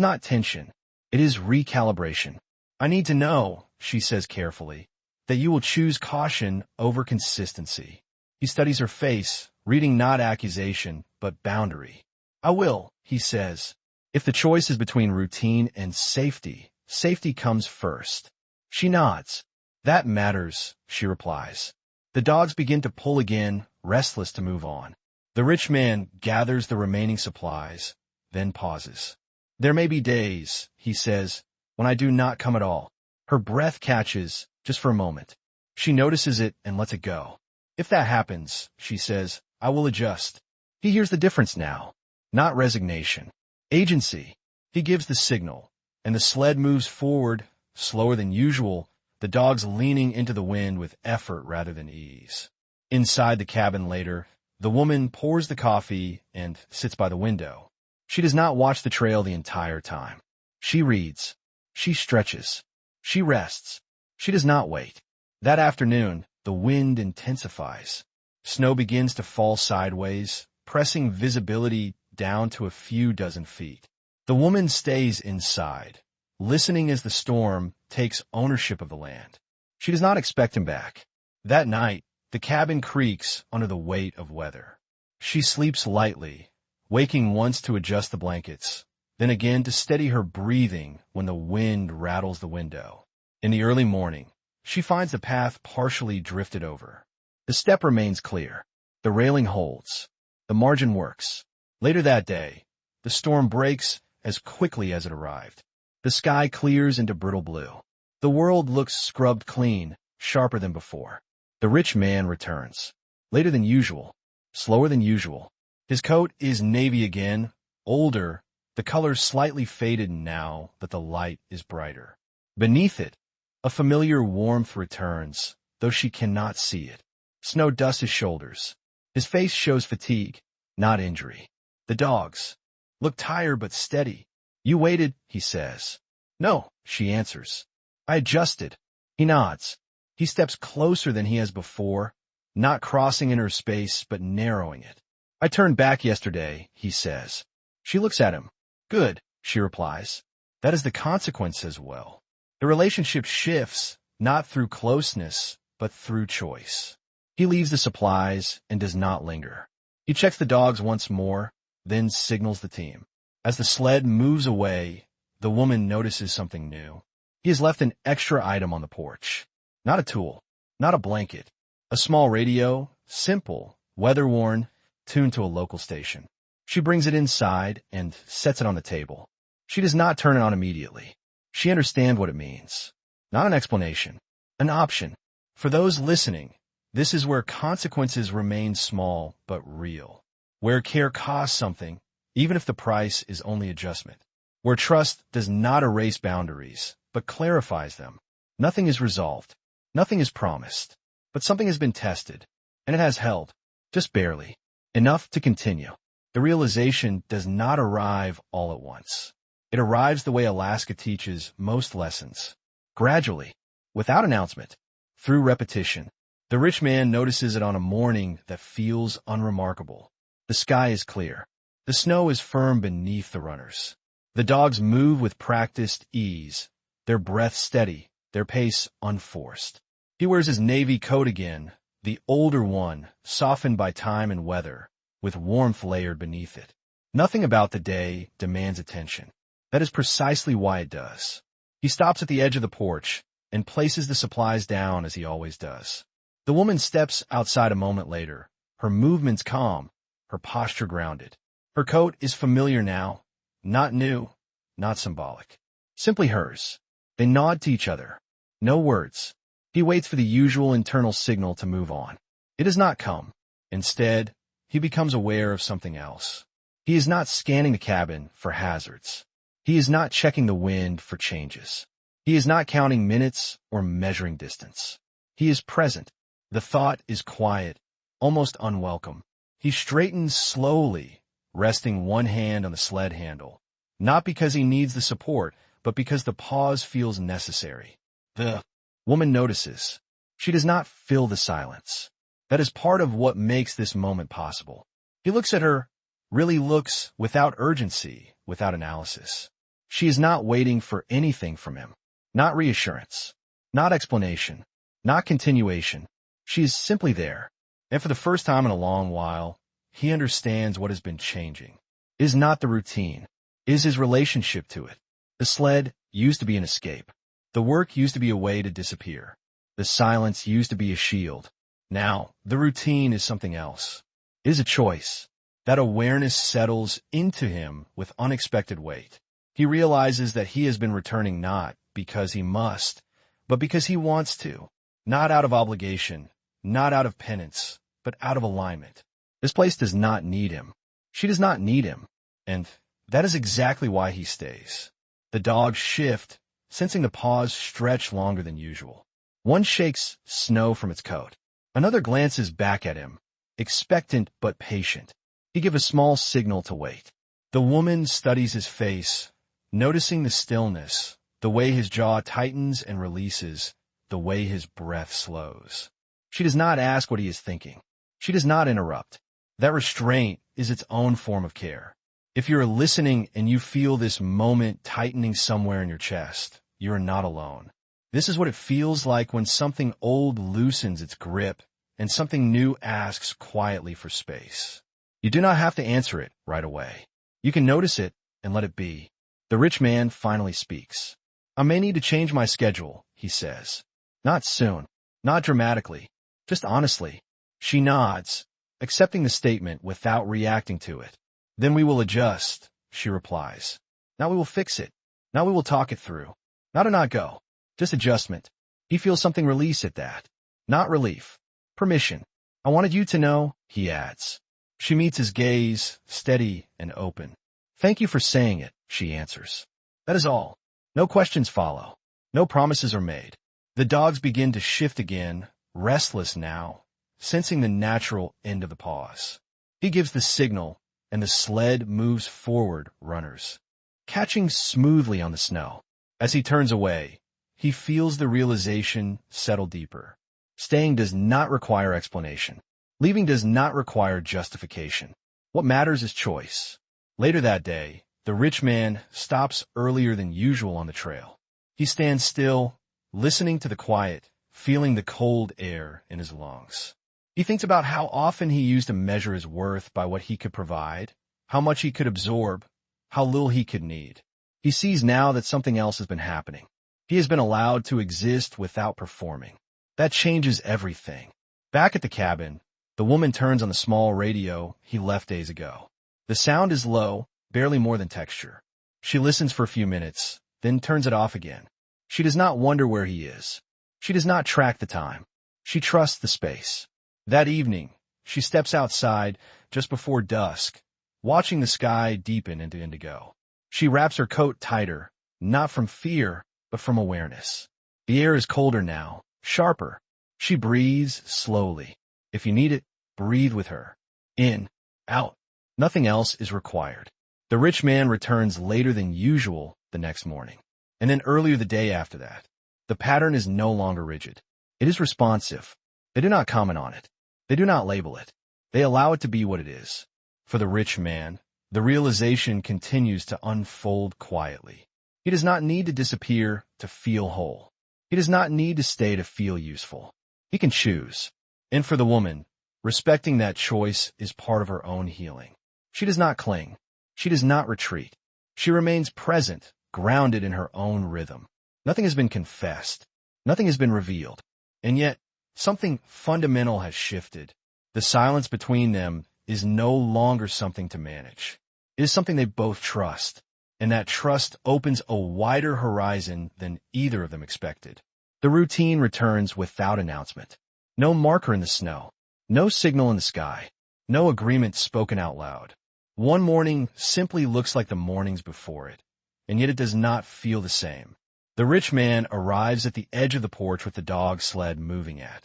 S1: not tension. It is recalibration. "I need to know," she says carefully, "that you will choose caution over consistency." He studies her face, reading not accusation, but boundary. "I will," he says. "If the choice is between routine and safety, safety comes first." She nods. "That matters," she replies. The dogs begin to pull again, restless to move on. The rich man gathers the remaining supplies, then pauses. "There may be days," he says, "when I do not come at all." Her breath catches, just for a moment. She notices it and lets it go. "If that happens," she says, "I will adjust." He hears the difference now. Not resignation. Agency. He gives the signal, and the sled moves forward, slower than usual, the dogs leaning into the wind with effort rather than ease. Inside the cabin later, the woman pours the coffee and sits by the window. She does not watch the trail the entire time. She reads. She stretches. She rests. She does not wait. That afternoon, the wind intensifies. Snow begins to fall sideways, pressing visibility down to a few dozen feet. The woman stays inside, listening as the storm takes ownership of the land. She does not expect him back. That night, the cabin creaks under the weight of weather. She sleeps lightly, waking once to adjust the blankets, then again to steady her breathing when the wind rattles the window. In the early morning, she finds the path partially drifted over. The step remains clear. The railing holds. The margin works. Later that day, the storm breaks as quickly as it arrived. The sky clears into brittle blue. The world looks scrubbed clean, sharper than before. The rich man returns. Later than usual. Slower than usual. His coat is navy again, older, the color slightly faded now that the light is brighter. Beneath it, a familiar warmth returns, though she cannot see it. Snow dusts his shoulders. His face shows fatigue, not injury. The dogs look tired but steady. You waited, he says. No, she answers. I adjusted. He nods. He steps closer than he has before, not crossing in her space but narrowing it. I turned back yesterday, he says. She looks at him. Good, she replies. That is the consequence as well. The relationship shifts, not through closeness, but through choice. He leaves the supplies and does not linger. He checks the dogs once more, then signals the team. As the sled moves away, the woman notices something new. He has left an extra item on the porch. Not a tool, not a blanket. A small radio, simple, weather-worn, tuned to a local station. She brings it inside and sets it on the table. She does not turn it on immediately. She understands what it means. Not an explanation, an option. For those listening, this is where consequences remain small but real. Where care costs something, even if the price is only adjustment. Where trust does not erase boundaries, but clarifies them. Nothing is resolved. Nothing is promised. But something has been tested, and it has held, just barely, enough to continue. The realization does not arrive all at once. It arrives the way Alaska teaches most lessons, gradually, without announcement, through repetition. The rich man notices it on a morning that feels unremarkable. The sky is clear. The snow is firm beneath the runners. The dogs move with practiced ease, their breath steady, their pace unforced. He wears his navy coat again, the older one, softened by time and weather, with warmth layered beneath it. Nothing about the day demands attention. That is precisely why it does. He stops at the edge of the porch and places the supplies down as he always does. The woman steps outside a moment later, her movements calm, her posture grounded. Her coat is familiar now, not new, not symbolic. Simply hers. They nod to each other. No words. He waits for the usual internal signal to move on. It does not come. Instead, he becomes aware of something else. He is not scanning the cabin for hazards. He is not checking the wind for changes. He is not counting minutes or measuring distance. He is present. The thought is quiet, almost unwelcome. He straightens slowly, resting one hand on the sled handle, not because he needs the support, but because the pause feels necessary. The woman notices. She does not fill the silence. That is part of what makes this moment possible. He looks at her, really looks without urgency, without analysis. She is not waiting for anything from him. Not reassurance. Not explanation. Not continuation. She is simply there. And for the first time in a long while, he understands what has been changing. It is not the routine. It is his relationship to it. The sled used to be an escape. The work used to be a way to disappear. The silence used to be a shield. Now, the routine is something else. It is a choice. That awareness settles into him with unexpected weight. He realizes that he has been returning not because he must, but because he wants to. Not out of obligation, not out of penance, but out of alignment. This place does not need him. She does not need him. And that is exactly why he stays. The dogs shift, sensing the pause stretch longer than usual. One shakes snow from its coat. Another glances back at him, expectant but patient. He gives a small signal to wait. The woman studies his face, noticing the stillness, the way his jaw tightens and releases, the way his breath slows. She does not ask what he is thinking. She does not interrupt. That restraint is its own form of care. If you're listening and you feel this moment tightening somewhere in your chest, you are not alone. This is what it feels like when something old loosens its grip and something new asks quietly for space. You do not have to answer it right away. You can notice it and let it be. The rich man finally speaks. I may need to change my schedule, he says. Not soon, not dramatically, just honestly. She nods, accepting the statement without reacting to it. Then we will adjust, she replies. Now we will fix it. Now we will talk it through. Not a not go, just adjustment. He feels something release at that. Not relief. Permission. I wanted you to know, he adds. She meets his gaze, steady and open. Thank you for saying it, she answers. That is all. No questions follow. No promises are made. The dogs begin to shift again, restless now, sensing the natural end of the pause. He gives the signal, and the sled moves forward, runners, catching smoothly on the snow. As he turns away, he feels the realization settle deeper. Staying does not require explanation. Leaving does not require justification. What matters is choice. Later that day, the rich man stops earlier than usual on the trail. He stands still, listening to the quiet, feeling the cold air in his lungs. He thinks about how often he used to measure his worth by what he could provide, how much he could absorb, how little he could need. He sees now that something else has been happening. He has been allowed to exist without performing. That changes everything. Back at the cabin, the woman turns on the small radio he left days ago. The sound is low, barely more than texture. She listens for a few minutes, then turns it off again. She does not wonder where he is. She does not track the time. She trusts the space. That evening, she steps outside just before dusk, watching the sky deepen into indigo. She wraps her coat tighter, not from fear, but from awareness. The air is colder now, sharper. She breathes slowly. If you need it, breathe with her. In, out. Nothing else is required. The rich man returns later than usual the next morning, and then earlier the day after that. The pattern is no longer rigid. It is responsive. They do not comment on it. They do not label it. They allow it to be what it is. For the rich man, the realization continues to unfold quietly. He does not need to disappear to feel whole. He does not need to stay to feel useful. He can choose. And for the woman, respecting that choice is part of her own healing. She does not cling. She does not retreat. She remains present, grounded in her own rhythm. Nothing has been confessed. Nothing has been revealed. And yet, something fundamental has shifted. The silence between them is no longer something to manage. It is something they both trust, and that trust opens a wider horizon than either of them expected. The routine returns without announcement. No marker in the snow. No signal in the sky. No agreement spoken out loud. One morning simply looks like the mornings before it, and yet it does not feel the same. The rich man arrives at the edge of the porch with the dog sled moving at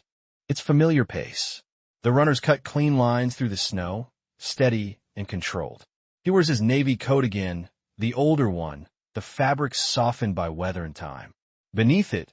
S1: its familiar pace. The runners cut clean lines through the snow, steady and controlled. He wears his navy coat again, the older one, the fabric softened by weather and time. Beneath it,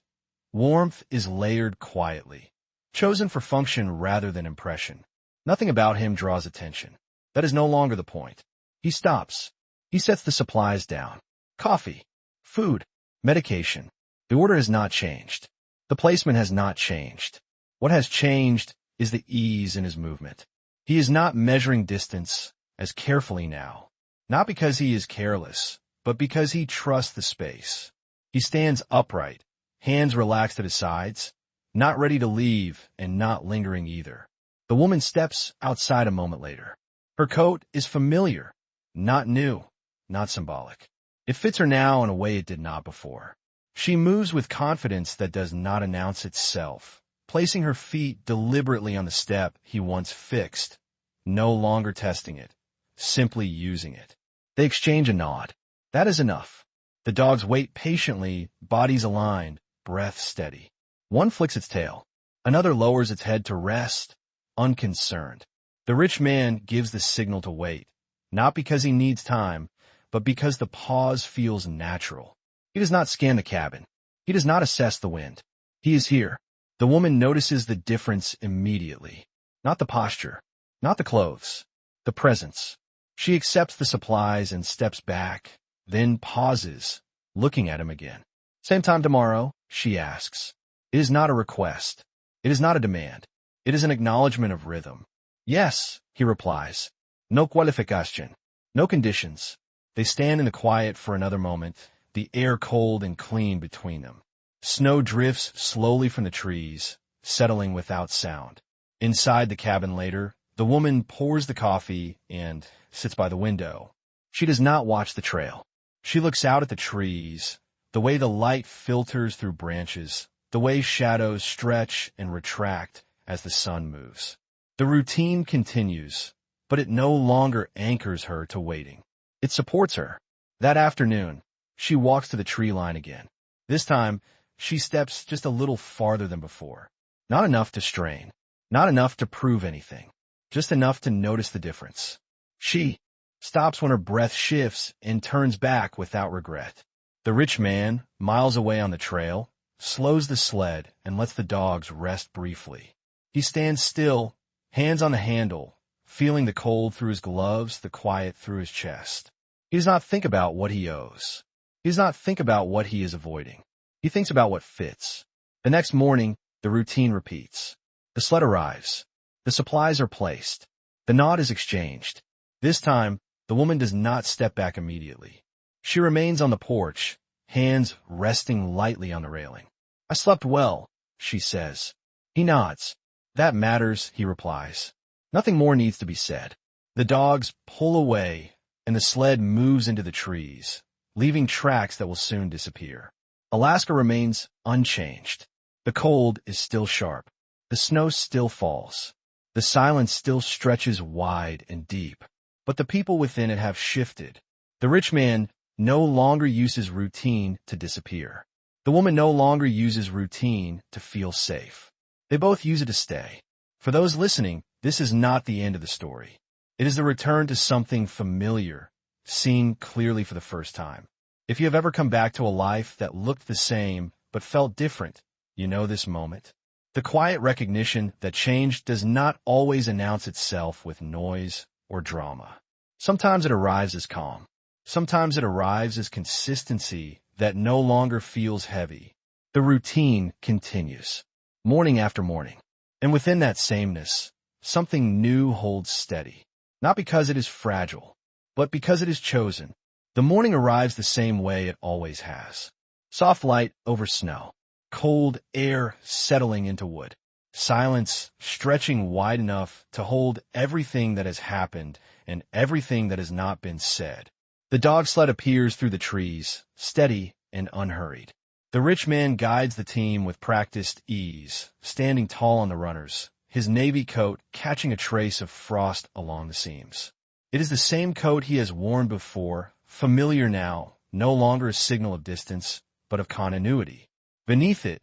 S1: warmth is layered quietly, chosen for function rather than impression. Nothing about him draws attention. That is no longer the point. He stops. He sets the supplies down. Coffee, food, medication. The order has not changed. The placement has not changed. What has changed is the ease in his movement. He is not measuring distance as carefully now, not because he is careless, but because he trusts the space. He stands upright, hands relaxed at his sides, not ready to leave and not lingering either. The woman steps outside a moment later. Her coat is familiar, not new, not symbolic. It fits her now in a way it did not before. She moves with confidence that does not announce itself, placing her feet deliberately on the step he once fixed, no longer testing it, simply using it. They exchange a nod. That is enough. The dogs wait patiently, bodies aligned, breath steady. One flicks its tail. Another lowers its head to rest, unconcerned. The rich man gives the signal to wait, not because he needs time, but because the pause feels natural. He does not scan the cabin. He does not assess the wind. He is here. The woman notices the difference immediately. Not the posture, not the clothes, the presence. She accepts the supplies and steps back, then pauses, looking at him again. Same time tomorrow, she asks. It is not a request. It is not a demand. It is an acknowledgement of rhythm. Yes, he replies. No qualificación. No conditions. They stand in the quiet for another moment, the air cold and clean between them. Snow drifts slowly from the trees, settling without sound. Inside the cabin later, the woman pours the coffee and sits by the window. She does not watch the trail. She looks out at the trees, the way the light filters through branches, the way shadows stretch and retract as the sun moves. The routine continues, but it no longer anchors her to waiting. It supports her. That afternoon, she walks to the tree line again. This time, she steps just a little farther than before. Not enough to strain. Not enough to prove anything. Just enough to notice the difference. She stops when her breath shifts and turns back without regret. The rich man, miles away on the trail, slows the sled and lets the dogs rest briefly. He stands still, hands on the handle, feeling the cold through his gloves, the quiet through his chest. He does not think about what he owes. He does not think about what he is avoiding. He thinks about what fits. The next morning, the routine repeats. The sled arrives. The supplies are placed. The nod is exchanged. This time, the woman does not step back immediately. She remains on the porch, hands resting lightly on the railing. I slept well, she says. He nods. That matters, he replies. Nothing more needs to be said. The dogs pull away, and the sled moves into the trees, leaving tracks that will soon disappear. Alaska remains unchanged. The cold is still sharp. The snow still falls. The silence still stretches wide and deep. But the people within it have shifted. The rich man no longer uses routine to disappear. The woman no longer uses routine to feel safe. They both use it to stay. For those listening, this is not the end of the story. It is the return to something familiar, seen clearly for the first time. If you have ever come back to a life that looked the same but felt different, you know this moment. The quiet recognition that change does not always announce itself with noise or drama. Sometimes it arrives as calm. Sometimes it arrives as consistency that no longer feels heavy. The routine continues, morning after morning. And within that sameness, something new holds steady. Not because it is fragile, but because it is chosen. The morning arrives the same way it always has. Soft light over snow. Cold air settling into wood. Silence stretching wide enough to hold everything that has happened and everything that has not been said. The dog sled appears through the trees, steady and unhurried. The rich man guides the team with practiced ease, standing tall on the runners, his navy coat catching a trace of frost along the seams. It is the same coat he has worn before, familiar now, no longer a signal of distance, but of continuity. Beneath it,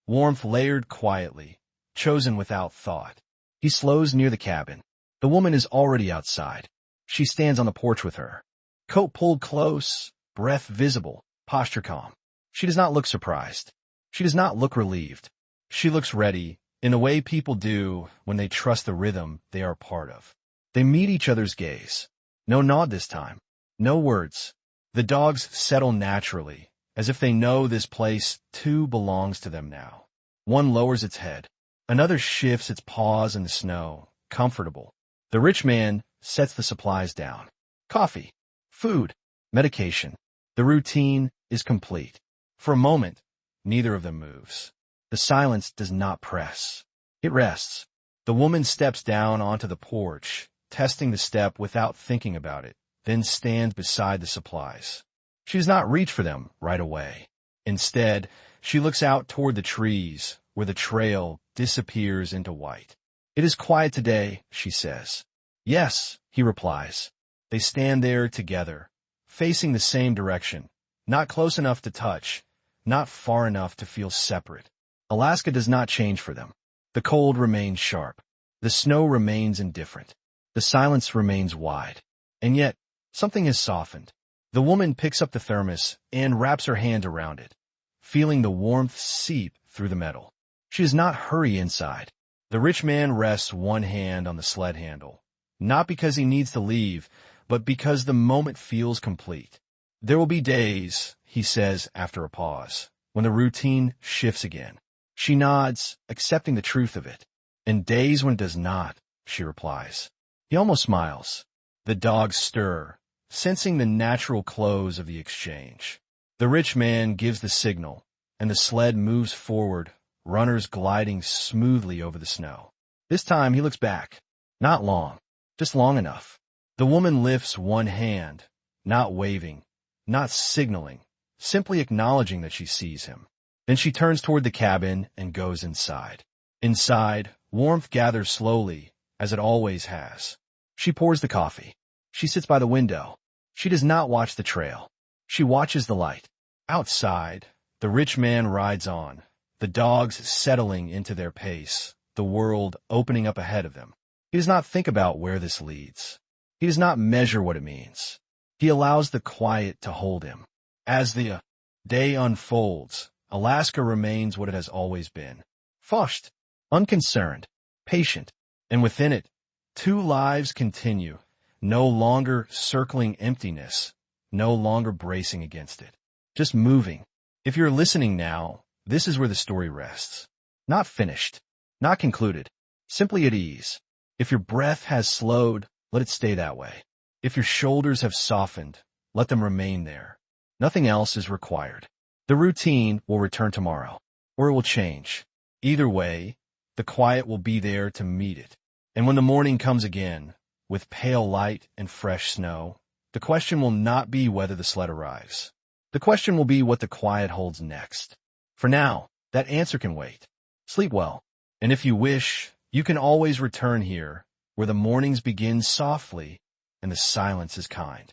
S1: warmth layered quietly, chosen without thought. He slows near the cabin. The woman is already outside. She stands on the porch with her. Coat pulled close, breath visible, posture calm. She does not look surprised. She does not look relieved. She looks ready, in a way people do when they trust the rhythm they are part of. They meet each other's gaze. No nod this time. No words. The dogs settle naturally, as if they know this place too belongs to them now. One lowers its head. Another shifts its paws in the snow, comfortable. The rich man sets the supplies down. Coffee, food, medication. The routine is complete. For a moment, neither of them moves. The silence does not press. It rests. The woman steps down onto the porch, testing the step without thinking about it, then stands beside the supplies. She does not reach for them right away. Instead, she looks out toward the trees, where the trail disappears into white. It is quiet today, she says. Yes, he replies. They stand there together, facing the same direction, not close enough to touch, not far enough to feel separate. Alaska does not change for them. The cold remains sharp. The snow remains indifferent. The silence remains wide. And yet, something has softened. The woman picks up the thermos and wraps her hand around it, feeling the warmth seep through the metal. She does not hurry inside. The rich man rests one hand on the sled handle, not because he needs to leave, but because the moment feels complete. There will be days, he says after a pause, when the routine shifts again. She nods, accepting the truth of it. And days when it does not, she replies. He almost smiles. The dogs stir, sensing the natural close of the exchange. The rich man gives the signal, and the sled moves forward, runners gliding smoothly over the snow. This time he looks back. Not long, just long enough. The woman lifts one hand, not waving, not signaling, simply acknowledging that she sees him. Then she turns toward the cabin and goes inside. Inside, warmth gathers slowly, as it always has. She pours the coffee. She sits by the window. She does not watch the trail. She watches the light. Outside, the rich man rides on, the dogs settling into their pace, the world opening up ahead of them. He does not think about where this leads. He does not measure what it means. He allows the quiet to hold him. As the day unfolds, Alaska remains what it has always been. Flushed, unconcerned, patient, and within it, two lives continue, no longer circling emptiness, no longer bracing against it, just moving. If you're listening now, this is where the story rests. Not finished, not concluded, simply at ease. If your breath has slowed, let it stay that way. If your shoulders have softened, let them remain there. Nothing else is required. The routine will return tomorrow, or it will change. Either way, the quiet will be there to meet it. And when the morning comes again, with pale light and fresh snow, the question will not be whether the sled arrives. The question will be what the quiet holds next. For now, that answer can wait. Sleep well. And if you wish, you can always return here, where the mornings begin softly and the silence is kind.